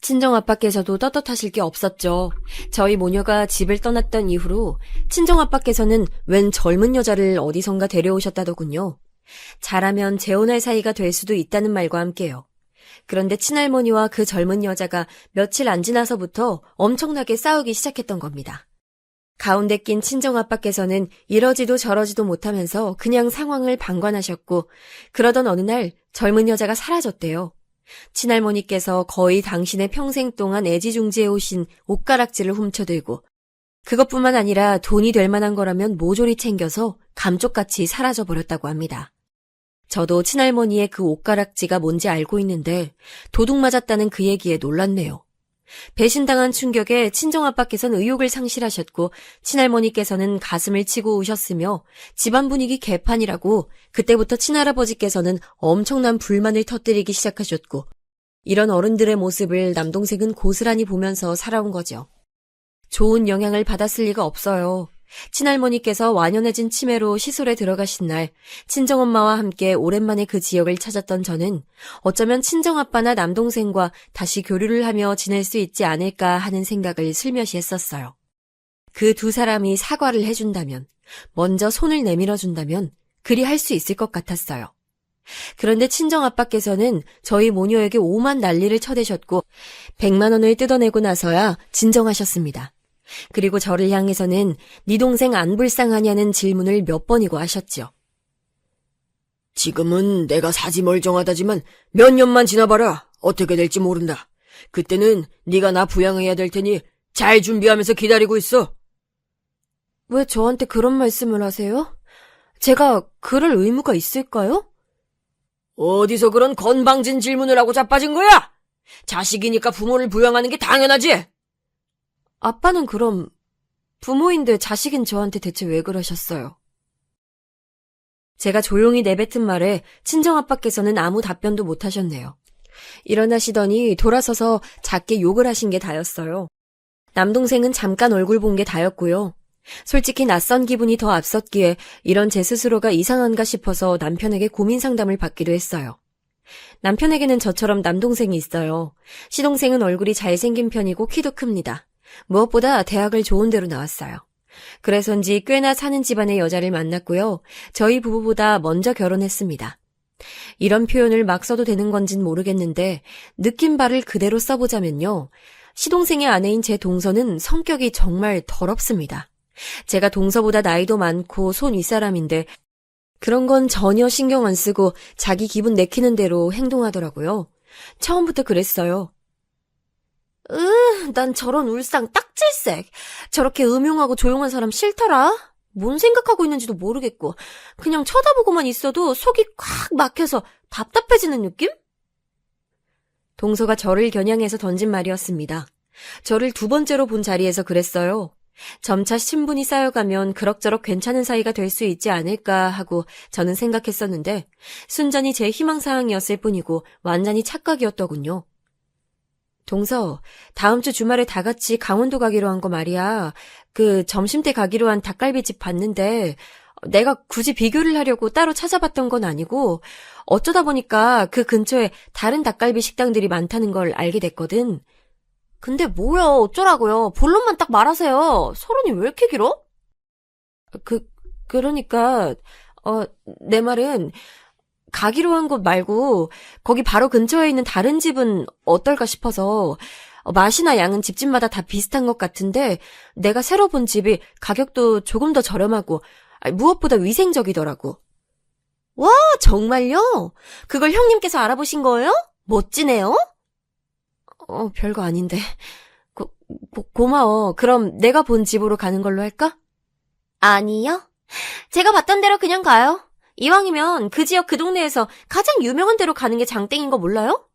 친정아빠께서도 떳떳하실 게 없었죠. 저희 모녀가 집을 떠났던 이후로 친정아빠께서는 웬 젊은 여자를 어디선가 데려오셨다더군요. 잘하면 재혼할 사이가 될 수도 있다는 말과 함께요. 그런데 친할머니와 그 젊은 여자가 며칠 안 지나서부터 엄청나게 싸우기 시작했던 겁니다. 가운데 낀 친정아빠께서는 이러지도 저러지도 못하면서 그냥 상황을 방관하셨고, 그러던 어느 날 젊은 여자가 사라졌대요. 친할머니께서 거의 당신의 평생 동안 애지중지해 오신 옷가락지를 훔쳐들고, 그것뿐만 아니라 돈이 될 만한 거라면 모조리 챙겨서 감쪽같이 사라져버렸다고 합니다. 저도 친할머니의 그 옷가락지가 뭔지 알고 있는데 도둑 맞았다는 그 얘기에 놀랐네요. 배신당한 충격에 친정아빠께서는 의욕을 상실하셨고 친할머니께서는 가슴을 치고 우셨으며 집안 분위기 개판이라고 그때부터 친할아버지께서는 엄청난 불만을 터뜨리기 시작하셨고 이런 어른들의 모습을 남동생은 고스란히 보면서 살아온 거죠. 좋은 영향을 받았을 리가 없어요. 친할머니께서 완연해진 치매로 시설에 들어가신 날 친정엄마와 함께 오랜만에 그 지역을 찾았던 저는 어쩌면 친정아빠나 남동생과 다시 교류를 하며 지낼 수 있지 않을까 하는 생각을 슬며시 했었어요. 그 두 사람이 사과를 해준다면, 먼저 손을 내밀어준다면 그리 할 수 있을 것 같았어요. 그런데 친정아빠께서는 저희 모녀에게 오만 난리를 쳐대셨고 100만 원을 뜯어내고 나서야 진정하셨습니다. 그리고 저를 향해서는 네 동생 안 불쌍하냐는 질문을 몇 번이고 하셨지요. 지금은 내가 사지멀쩡하다지만 몇 년만 지나봐라. 어떻게 될지 모른다. 그때는 네가 나 부양해야 될 테니 잘 준비하면서 기다리고 있어. 왜 저한테 그런 말씀을 하세요? 제가 그럴 의무가 있을까요? 어디서 그런 건방진 질문을 하고 자빠진 거야? 자식이니까 부모를 부양하는 게 당연하지. 아빠는 그럼 부모인데 자식인 저한테 대체 왜 그러셨어요? 제가 조용히 내뱉은 말에 친정아빠께서는 아무 답변도 못 하셨네요. 일어나시더니 돌아서서 작게 욕을 하신 게 다였어요. 남동생은 잠깐 얼굴 본 게 다였고요. 솔직히 낯선 기분이 더 앞섰기에 이런 제 스스로가 이상한가 싶어서 남편에게 고민 상담을 받기도 했어요. 남편에게는 저처럼 남동생이 있어요. 시동생은 얼굴이 잘생긴 편이고 키도 큽니다. 무엇보다 대학을 좋은 데로 나왔어요. 그래서인지 꽤나 사는 집안의 여자를 만났고요. 저희 부부보다 먼저 결혼했습니다. 이런 표현을 막 써도 되는 건진 모르겠는데 느낀 바를 그대로 써보자면요. 시동생의 아내인 제 동서는 성격이 정말 더럽습니다. 제가 동서보다 나이도 많고 손 윗사람인데 그런 건 전혀 신경 안 쓰고 자기 기분 내키는 대로 행동하더라고요. 처음부터 그랬어요. 난 저런 울상 딱질색. 저렇게 음흉하고 조용한 사람 싫더라. 뭔 생각하고 있는지도 모르겠고 그냥 쳐다보고만 있어도 속이 꽉 막혀서 답답해지는 느낌? 동서가 저를 겨냥해서 던진 말이었습니다. 저를 두 번째로 본 자리에서 그랬어요. 점차 신분이 쌓여가면 그럭저럭 괜찮은 사이가 될 수 있지 않을까 하고 저는 생각했었는데 순전히 제 희망사항이었을 뿐이고 완전히 착각이었더군요. 동서, 다음 주 주말에 다 같이 강원도 가기로 한 거 말이야. 그 점심때 가기로 한 닭갈비집 봤는데 내가 굳이 비교를 하려고 따로 찾아봤던 건 아니고 어쩌다 보니까 그 근처에 다른 닭갈비 식당들이 많다는 걸 알게 됐거든. 근데 뭐야, 어쩌라고요? 본론만 딱 말하세요. 서론이 왜 이렇게 길어? 그러니까 내 말은 가기로 한 곳 말고 거기 바로 근처에 있는 다른 집은 어떨까 싶어서 맛이나 양은 집집마다 다 비슷한 것 같은데 내가 새로 본 집이 가격도 조금 더 저렴하고 무엇보다 위생적이더라고. 와, 정말요? 그걸 형님께서 알아보신 거예요? 멋지네요? 별거 아닌데. 고마워. 그럼 내가 본 집으로 가는 걸로 할까? 아니요. 제가 봤던 대로 그냥 가요. 이왕이면 그 지역 그 동네에서 가장 유명한 데로 가는 게 장땡인 거 몰라요?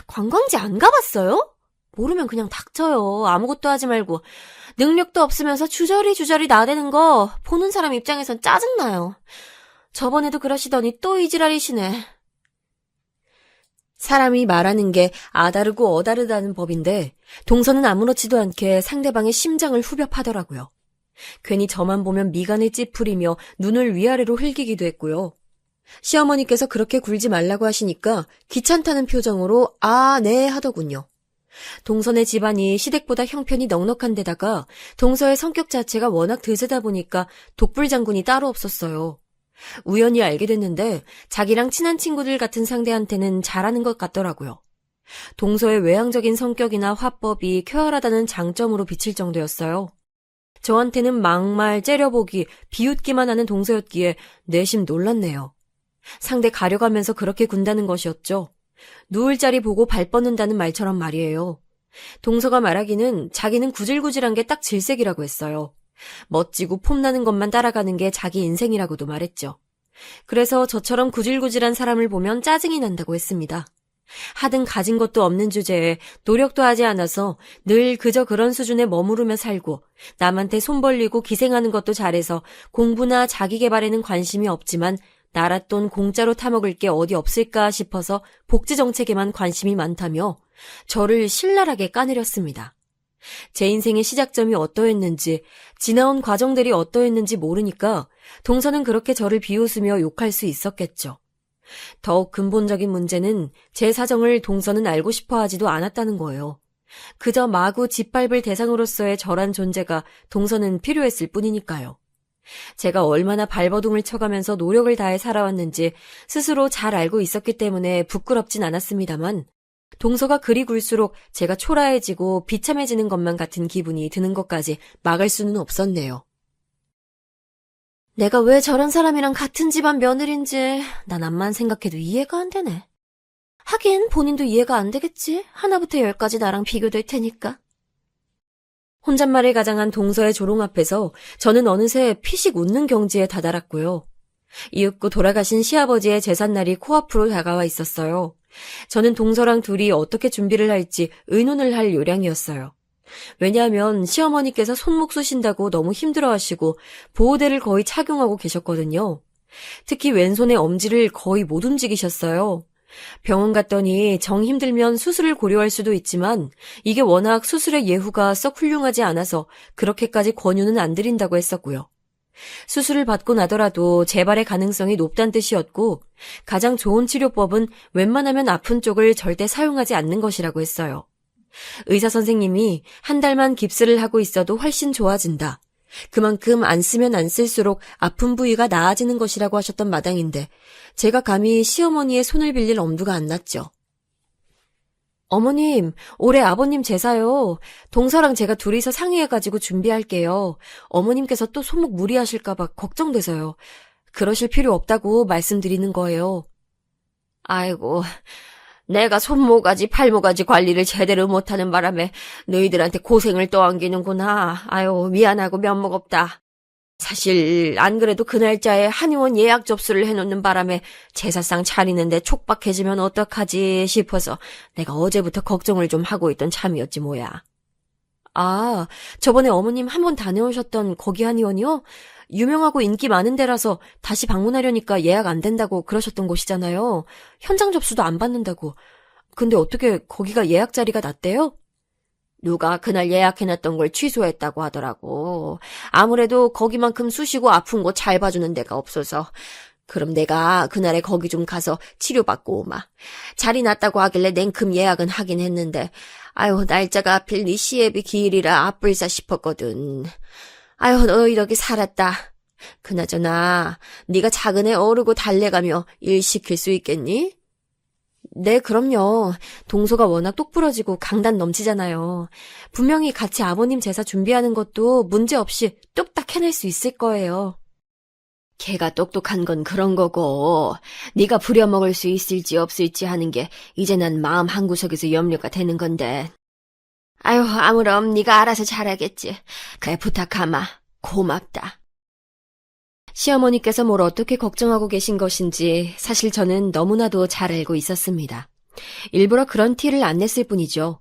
관광지 안 가봤어요? 모르면 그냥 닥쳐요. 아무것도 하지 말고. 능력도 없으면서 주저리 나대는 거 보는 사람 입장에선 짜증나요. 저번에도 그러시더니 또 이 지랄이시네. 사람이 말하는 게 아다르고 어다르다는 법인데 동서는 아무렇지도 않게 상대방의 심장을 후벼 파더라고요. 괜히 저만 보면 미간을 찌푸리며 눈을 위아래로 흘기기도 했고요. 시어머니께서 그렇게 굴지 말라고 하시니까 귀찮다는 표정으로 아, 네 하더군요. 동서네 집안이 시댁보다 형편이 넉넉한 데다가 동서의 성격 자체가 워낙 드세다 보니까 독불장군이 따로 없었어요. 우연히 알게 됐는데 자기랑 친한 친구들 같은 상대한테는 잘하는 것 같더라고요. 동서의 외향적인 성격이나 화법이 쾌활하다는 장점으로 비칠 정도였어요. 저한테는 막말, 째려보기, 비웃기만 하는 동서였기에 내심 놀랐네요. 상대 가려가면서 그렇게 군다는 것이었죠. 누울 자리 보고 발 뻗는다는 말처럼 말이에요. 동서가 말하기는 자기는 구질구질한 게 딱 질색이라고 했어요. 멋지고 폼나는 것만 따라가는 게 자기 인생이라고도 말했죠. 그래서 저처럼 구질구질한 사람을 보면 짜증이 난다고 했습니다. 하등 가진 것도 없는 주제에 노력도 하지 않아서 늘 그저 그런 수준에 머무르며 살고 남한테 손 벌리고 기생하는 것도 잘해서 공부나 자기 개발에는 관심이 없지만 나라 돈 공짜로 타먹을 게 어디 없을까 싶어서 복지 정책에만 관심이 많다며 저를 신랄하게 까내렸습니다. 제 인생의 시작점이 어떠했는지, 지나온 과정들이 어떠했는지 모르니까 동서는 그렇게 저를 비웃으며 욕할 수 있었겠죠. 더욱 근본적인 문제는 제 사정을 동서는 알고 싶어 하지도 않았다는 거예요. 그저 마구 짓밟을 대상으로서의 저란 존재가 동서는 필요했을 뿐이니까요. 제가 얼마나 발버둥을 쳐가면서 노력을 다해 살아왔는지 스스로 잘 알고 있었기 때문에 부끄럽진 않았습니다만 동서가 그리 굴수록 제가 초라해지고 비참해지는 것만 같은 기분이 드는 것까지 막을 수는 없었네요. 내가 왜 저런 사람이랑 같은 집안 며느리인지 난 암만 생각해도 이해가 안 되네. 하긴 본인도 이해가 안 되겠지. 하나부터 10까지 나랑 비교될 테니까. 혼잣말을 가장한 동서의 조롱 앞에서 저는 어느새 피식 웃는 경지에 다다랐고요. 이윽고 돌아가신 시아버지의 제삿날이 코앞으로 다가와 있었어요. 저는 동서랑 둘이 어떻게 준비를 할지 의논을 할 요량이었어요. 왜냐하면 시어머니께서 손목 쑤신다고 너무 힘들어하시고 보호대를 거의 착용하고 계셨거든요. 특히 왼손의 엄지를 거의 못 움직이셨어요. 병원 갔더니 정 힘들면 수술을 고려할 수도 있지만 이게 워낙 수술의 예후가 썩 훌륭하지 않아서 그렇게까지 권유는 안 드린다고 했었고요. 수술을 받고 나더라도 재발의 가능성이 높다는 뜻이었고 가장 좋은 치료법은 웬만하면 아픈 쪽을 절대 사용하지 않는 것이라고 했어요. 의사 선생님이 한 달만 깁스를 하고 있어도 훨씬 좋아진다. 그만큼 안 쓰면 안 쓸수록 아픈 부위가 나아지는 것이라고 하셨던 마당인데 제가 감히 시어머니의 손을 빌릴 엄두가 안 났죠. 어머님, 올해 아버님 제사요. 동서랑 제가 둘이서 상의해가지고 준비할게요. 어머님께서 또 손목 무리하실까봐 걱정돼서요. 그러실 필요 없다고 말씀드리는 거예요. 아이고, 내가 손모가지 팔모가지 관리를 제대로 못하는 바람에 너희들한테 고생을 떠안기는구나. 아유, 미안하고 면목 없다. 사실 안 그래도 그 날짜에 한의원 예약 접수를 해놓는 바람에 제사상 차리는데 촉박해지면 어떡하지 싶어서 내가 어제부터 걱정을 좀 하고 있던 참이었지 뭐야. 아, 저번에 어머님 한 번 다녀오셨던 거기 한의원이요? 유명하고 인기 많은 데라서 다시 방문하려니까 예약 안 된다고 그러셨던 곳이잖아요. 현장 접수도 안 받는다고. 근데 어떻게 거기가 예약 자리가 났대요? 누가 그날 예약해놨던 걸 취소했다고 하더라고. 아무래도 거기만큼 쑤시고 아픈 거 잘 봐주는 데가 없어서. 그럼 내가 그날에 거기 좀 가서 치료받고 오마. 자리 났다고 하길래 냉큼 예약은 하긴 했는데 아유 날짜가 하필 네 시애비 기일이라 아뿔싸 싶었거든. 아유 너희 덕에 살았다. 그나저나 네가 작은 애 어르고 달래가며 일 시킬 수 있겠니? 네, 그럼요. 동서가 워낙 똑부러지고 강단 넘치잖아요. 분명히 같이 아버님 제사 준비하는 것도 문제없이 뚝딱 해낼 수 있을 거예요. 걔가 똑똑한 건 그런 거고 네가 부려먹을 수 있을지 없을지 하는 게 이제 난 마음 한구석에서 염려가 되는 건데. 아유 아무렴 네가 알아서 잘하겠지. 그래 부탁하마. 고맙다. 시어머니께서 뭘 어떻게 걱정하고 계신 것인지 사실 저는 너무나도 잘 알고 있었습니다. 일부러 그런 티를 안 냈을 뿐이죠.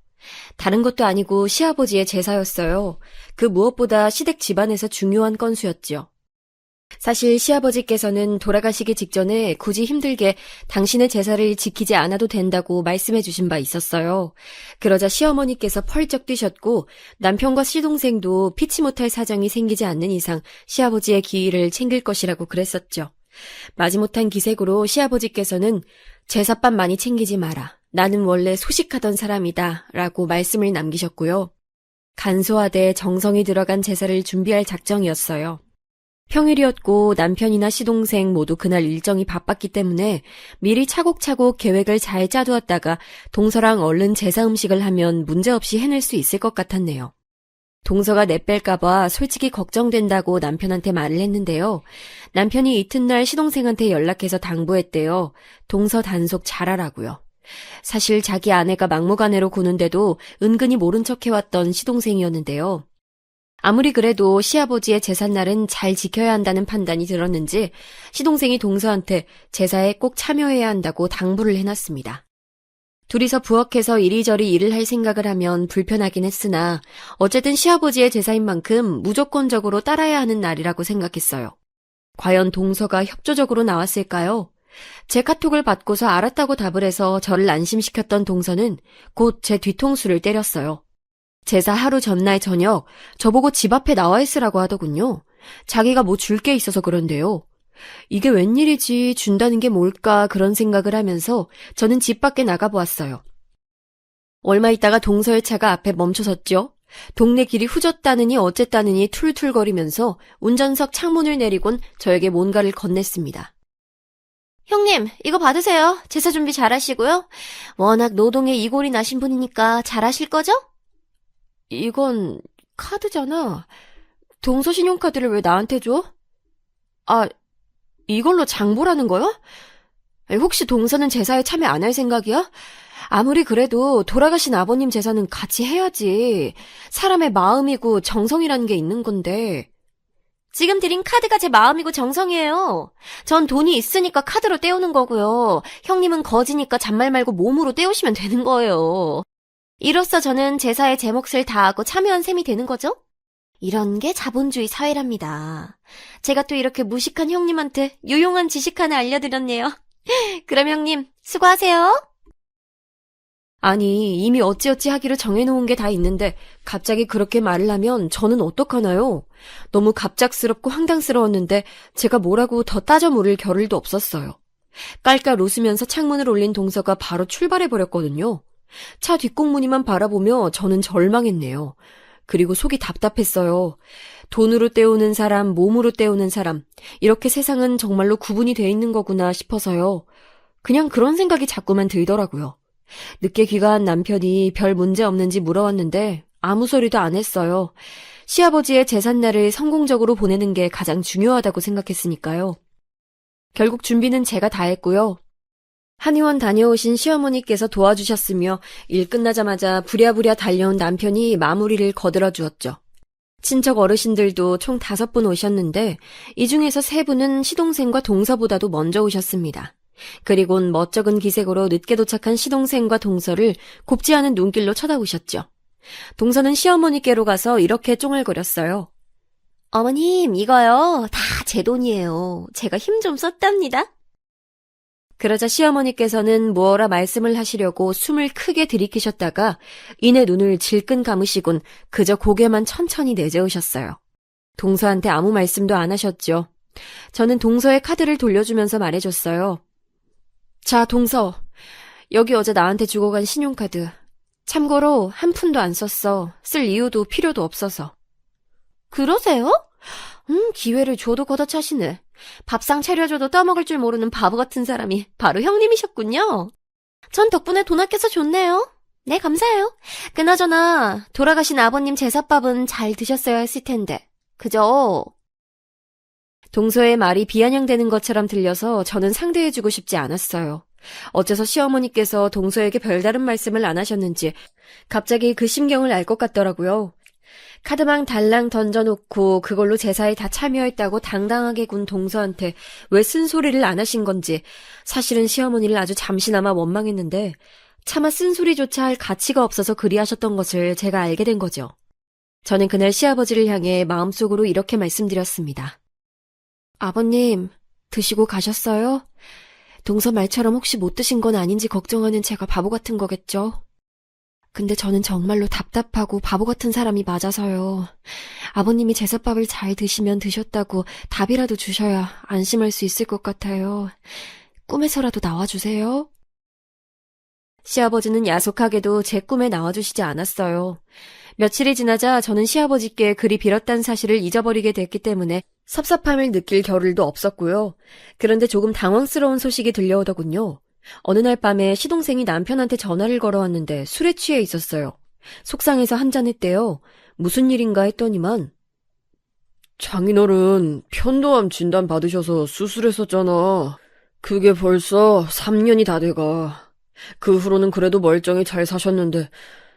다른 것도 아니고 시아버지의 제사였어요. 그 무엇보다 시댁 집안에서 중요한 건수였죠. 사실 시아버지께서는 돌아가시기 직전에 굳이 힘들게 당신의 제사를 지키지 않아도 된다고 말씀해 주신 바 있었어요. 그러자 시어머니께서 펄쩍 뛰셨고 남편과 시동생도 피치 못할 사정이 생기지 않는 이상 시아버지의 기일을 챙길 것이라고 그랬었죠. 마지못한 기색으로 시아버지께서는 제사밥 많이 챙기지 마라. 나는 원래 소식하던 사람이다 라고 말씀을 남기셨고요. 간소하되 정성이 들어간 제사를 준비할 작정이었어요. 평일이었고 남편이나 시동생 모두 그날 일정이 바빴기 때문에 미리 차곡차곡 계획을 잘 짜두었다가 동서랑 얼른 제사 음식을 하면 문제없이 해낼 수 있을 것 같았네요. 동서가 내뺄까봐 솔직히 걱정된다고 남편한테 말을 했는데요. 남편이 이튿날 시동생한테 연락해서 당부했대요. 동서 단속 잘하라고요. 사실 자기 아내가 막무가내로 구는데도 은근히 모른 척해왔던 시동생이었는데요. 아무리 그래도 시아버지의 제삿날은 잘 지켜야 한다는 판단이 들었는지 시동생이 동서한테 제사에 꼭 참여해야 한다고 당부를 해놨습니다. 둘이서 부엌에서 이리저리 일을 할 생각을 하면 불편하긴 했으나 어쨌든 시아버지의 제사인 만큼 무조건적으로 따라야 하는 날이라고 생각했어요. 과연 동서가 협조적으로 나왔을까요? 제 카톡을 받고서 알았다고 답을 해서 저를 안심시켰던 동서는 곧 제 뒤통수를 때렸어요. 제사 하루 전날 저녁 저보고 집 앞에 나와 있으라고 하더군요. 자기가 뭐 줄 게 있어서 그런데요. 이게 웬일이지 준다는 게 뭘까 그런 생각을 하면서 저는 집 밖에 나가보았어요. 얼마 있다가 동서의 차가 앞에 멈춰섰죠. 동네 길이 후졌다느니 어쨌다느니 툴툴거리면서 운전석 창문을 내리곤 저에게 뭔가를 건넸습니다. 형님, 이거 받으세요. 제사 준비 잘 하시고요. 워낙 노동에 이골이 나신 분이니까 잘 하실 거죠? 이건 카드잖아. 동서 신용카드를 왜 나한테 줘? 아, 이걸로 장 보라는 거야? 혹시 동서는 제사에 참여 안 할 생각이야? 아무리 그래도 돌아가신 아버님 제사는 같이 해야지. 사람의 마음이고 정성이라는 게 있는 건데. 지금 드린 카드가 제 마음이고 정성이에요. 전 돈이 있으니까 카드로 떼우는 거고요. 형님은 거지니까 잔말 말고 몸으로 떼우시면 되는 거예요. 이로써 저는 제사에 제 몫을 다하고 참여한 셈이 되는 거죠? 이런 게 자본주의 사회랍니다. 제가 또 이렇게 무식한 형님한테 유용한 지식 하나 알려드렸네요. 그럼 형님, 수고하세요. 아니, 이미 어찌어찌 하기로 정해놓은 게 다 있는데 갑자기 그렇게 말을 하면 저는 어떡하나요? 너무 갑작스럽고 황당스러웠는데 제가 뭐라고 더 따져 물을 겨를도 없었어요. 깔깔 웃으면서 창문을 올린 동서가 바로 출발해버렸거든요. 차 뒷공무니만 바라보며 저는 절망했네요. 그리고 속이 답답했어요. 돈으로 때우는 사람, 몸으로 때우는 사람, 이렇게 세상은 정말로 구분이 돼 있는 거구나 싶어서요. 그냥 그런 생각이 자꾸만 들더라고요. 늦게 귀가한 남편이 별 문제 없는지 물어왔는데 아무 소리도 안 했어요. 시아버지의 제삿날을 성공적으로 보내는 게 가장 중요하다고 생각했으니까요. 결국 준비는 제가 다 했고요. 한의원 다녀오신 시어머니께서 도와주셨으며 일 끝나자마자 부랴부랴 달려온 남편이 마무리를 거들어 주었죠. 친척 어르신들도 총 5분 오셨는데 이 중에서 3분은 시동생과 동서보다도 먼저 오셨습니다. 그리곤 멋쩍은 기색으로 늦게 도착한 시동생과 동서를 곱지 않은 눈길로 쳐다보셨죠. 동서는 시어머니께로 가서 이렇게 쫑알거렸어요. 어머님, 이거요. 다 제 돈이에요. 제가 힘 좀 썼답니다. 그러자 시어머니께서는 뭐라 말씀을 하시려고 숨을 크게 들이키셨다가 이내 눈을 질끈 감으시곤 그저 고개만 천천히 내저으셨어요. 동서한테 아무 말씀도 안 하셨죠. 저는 동서의 카드를 돌려주면서 말해줬어요. 자, 동서. 여기 어제 나한테 주고 간 신용카드. 참고로 한 푼도 안 썼어. 쓸 이유도 필요도 없어서. 그러세요? 기회를 줘도 걷어차시네. 밥상 차려줘도 떠먹을 줄 모르는 바보 같은 사람이 바로 형님이셨군요. 전 덕분에 돈 아껴서 좋네요. 네, 감사해요. 그나저나 돌아가신 아버님 제사밥은 잘 드셨어야 했을 텐데. 그죠? 동서의 말이 비아냥대는 것처럼 들려서 저는 상대해주고 싶지 않았어요. 어째서 시어머니께서 동서에게 별다른 말씀을 안 하셨는지 갑자기 그 심경을 알 것 같더라고요. 카드망 달랑 던져놓고 그걸로 제사에 다 참여했다고 당당하게 군 동서한테 왜 쓴소리를 안 하신 건지 사실은 시어머니를 아주 잠시나마 원망했는데 차마 쓴소리조차 할 가치가 없어서 그리하셨던 것을 제가 알게 된 거죠. 저는 그날 시아버지를 향해 마음속으로 이렇게 말씀드렸습니다. 아버님, 드시고 가셨어요? 동서 말처럼 혹시 못 드신 건 아닌지 걱정하는 제가 바보 같은 거겠죠? 근데 저는 정말로 답답하고 바보 같은 사람이 맞아서요. 아버님이 제사밥을 잘 드시면 드셨다고 답이라도 주셔야 안심할 수 있을 것 같아요. 꿈에서라도 나와주세요. 시아버지는 야속하게도 제 꿈에 나와주시지 않았어요. 며칠이 지나자 저는 시아버지께 그리 빌었다는 사실을 잊어버리게 됐기 때문에 섭섭함을 느낄 겨를도 없었고요. 그런데 조금 당황스러운 소식이 들려오더군요. 어느 날 밤에 시동생이 남편한테 전화를 걸어왔는데 술에 취해 있었어요. 속상해서 한잔했대요. 무슨 일인가 했더니만 장인어른 편도암 진단 받으셔서 수술했었잖아. 그게 벌써 3년이 다 돼가. 그 후로는 그래도 멀쩡히 잘 사셨는데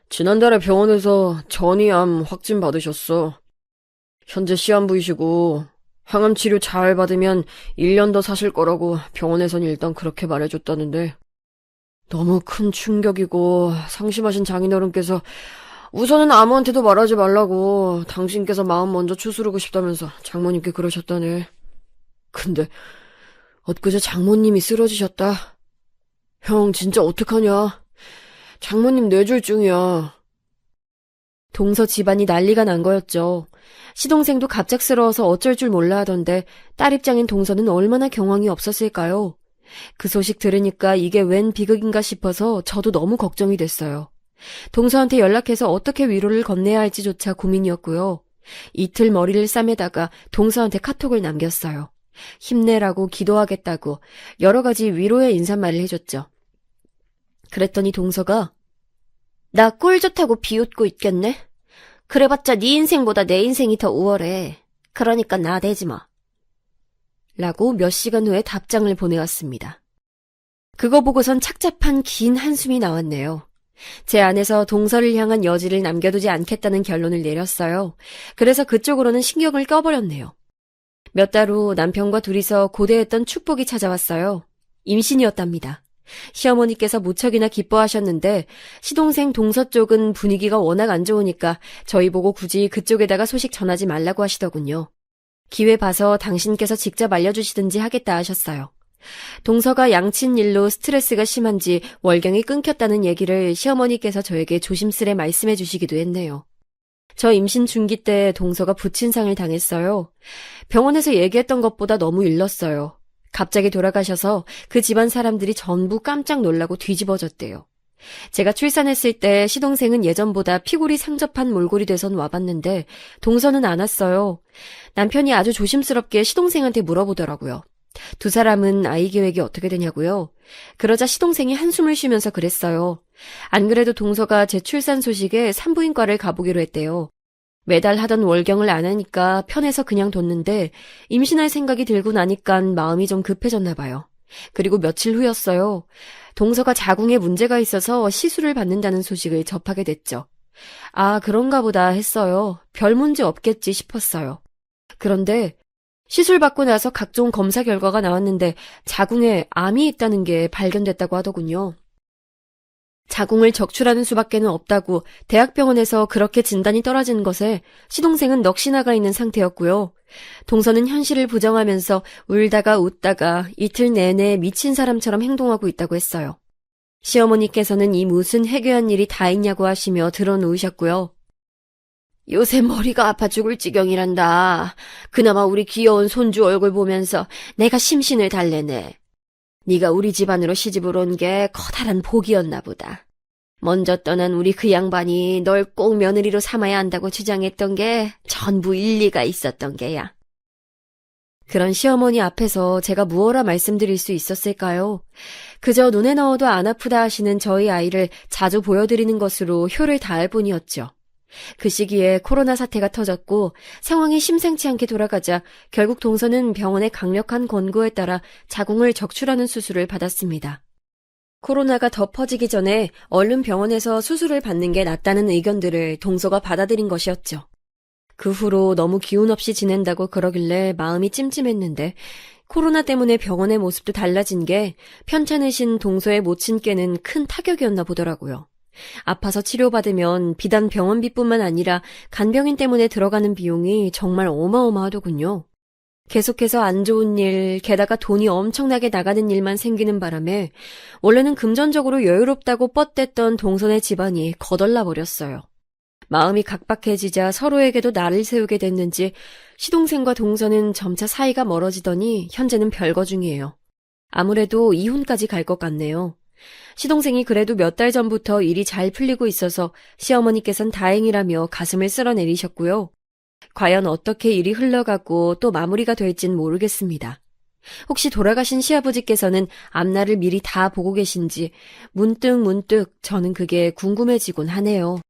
지난달에 병원에서 전이암 확진 받으셨어. 현재 시한부이시고 항암 치료 잘 받으면 1년 더 사실 거라고 병원에선 일단 그렇게 말해줬다는데 너무 큰 충격이고 상심하신 장인어른께서 우선은 아무한테도 말하지 말라고 당신께서 마음 먼저 추스르고 싶다면서 장모님께 그러셨다네. 근데 엊그제 장모님이 쓰러지셨다. 형 진짜 어떡하냐. 장모님 뇌졸중이야. 동서 집안이 난리가 난 거였죠. 시동생도 갑작스러워서 어쩔 줄 몰라 하던데 딸 입장인 동서는 얼마나 경황이 없었을까요? 그 소식 들으니까 이게 웬 비극인가 싶어서 저도 너무 걱정이 됐어요. 동서한테 연락해서 어떻게 위로를 건네야 할지조차 고민이었고요. 이틀 머리를 싸매다가 동서한테 카톡을 남겼어요. 힘내라고 기도하겠다고 여러 가지 위로의 인사말을 해줬죠. 그랬더니 동서가 나 꼴 좋다고 비웃고 있겠네? 그래봤자 네 인생보다 내 인생이 더 우월해. 그러니까 나대지 마. 라고 몇 시간 후에 답장을 보내왔습니다. 그거 보고선 착잡한 긴 한숨이 나왔네요. 제 안에서 동서를 향한 여지를 남겨두지 않겠다는 결론을 내렸어요. 그래서 그쪽으로는 신경을 꺼버렸네요. 몇 달 후 남편과 둘이서 고대했던 축복이 찾아왔어요. 임신이었답니다. 시어머니께서 무척이나 기뻐하셨는데 시동생 동서 쪽은 분위기가 워낙 안 좋으니까 저희 보고 굳이 그쪽에다가 소식 전하지 말라고 하시더군요. 기회 봐서 당신께서 직접 알려주시든지 하겠다 하셨어요. 동서가 양친 일로 스트레스가 심한지 월경이 끊겼다는 얘기를 시어머니께서 저에게 조심스레 말씀해 주시기도 했네요. 저 임신 중기 때 동서가 부친상을 당했어요. 병원에서 얘기했던 것보다 너무 일렀어요. 갑자기 돌아가셔서 그 집안 사람들이 전부 깜짝 놀라고 뒤집어졌대요. 제가 출산했을 때 시동생은 예전보다 피골이 상접한 몰골이 돼선 와봤는데 동서는 안 왔어요. 남편이 아주 조심스럽게 시동생한테 물어보더라고요. 두 사람은 아이 계획이 어떻게 되냐고요? 그러자 시동생이 한숨을 쉬면서 그랬어요. 안 그래도 동서가 제 출산 소식에 산부인과를 가보기로 했대요. 매달 하던 월경을 안 하니까 편해서 그냥 뒀는데 임신할 생각이 들고 나니까 마음이 좀 급해졌나 봐요. 그리고 며칠 후였어요. 동서가 자궁에 문제가 있어서 시술을 받는다는 소식을 접하게 됐죠. 아, 그런가 보다 했어요. 별 문제 없겠지 싶었어요. 그런데 시술 받고 나서 각종 검사 결과가 나왔는데 자궁에 암이 있다는 게 발견됐다고 하더군요. 자궁을 적출하는 수밖에는 없다고 대학병원에서 그렇게 진단이 떨어진 것에 시동생은 넋이 나가 있는 상태였고요. 동서는 현실을 부정하면서 울다가 웃다가 이틀 내내 미친 사람처럼 행동하고 있다고 했어요. 시어머니께서는 이 무슨 해괴한 일이 다 있냐고 하시며 드러누우셨고요. 요새 머리가 아파 죽을 지경이란다. 그나마 우리 귀여운 손주 얼굴 보면서 내가 심신을 달래네. 네가 우리 집안으로 시집을 온 게 커다란 복이었나 보다. 먼저 떠난 우리 그 양반이 널 꼭 며느리로 삼아야 한다고 주장했던 게 전부 일리가 있었던 게야. 그런 시어머니 앞에서 제가 무엇라 말씀드릴 수 있었을까요? 그저 눈에 넣어도 안 아프다 하시는 저희 아이를 자주 보여드리는 것으로 효를 다할 뿐이었죠. 그 시기에 코로나 사태가 터졌고 상황이 심상치 않게 돌아가자 결국 동서는 병원의 강력한 권고에 따라 자궁을 적출하는 수술을 받았습니다. 코로나가 더 퍼지기 전에 얼른 병원에서 수술을 받는 게 낫다는 의견들을 동서가 받아들인 것이었죠. 그 후로 너무 기운 없이 지낸다고 그러길래 마음이 찜찜했는데 코로나 때문에 병원의 모습도 달라진 게 편찮으신 동서의 모친께는 큰 타격이었나 보더라고요. 아파서 치료받으면 비단 병원비뿐만 아니라 간병인 때문에 들어가는 비용이 정말 어마어마하더군요. 계속해서 안 좋은 일, 게다가 돈이 엄청나게 나가는 일만 생기는 바람에 원래는 금전적으로 여유롭다고 뻗댔던 동선의 집안이 거덜나 버렸어요. 마음이 각박해지자 서로에게도 날을 세우게 됐는지 시동생과 동서는 점차 사이가 멀어지더니 현재는 별거 중이에요. 아무래도 이혼까지 갈 것 같네요. 시동생이 그래도 몇 달 전부터 일이 잘 풀리고 있어서 시어머니께선 다행이라며 가슴을 쓸어내리셨고요. 과연 어떻게 일이 흘러가고 또 마무리가 될진 모르겠습니다. 혹시 돌아가신 시아버지께서는 앞날을 미리 다 보고 계신지 문득 저는 그게 궁금해지곤 하네요.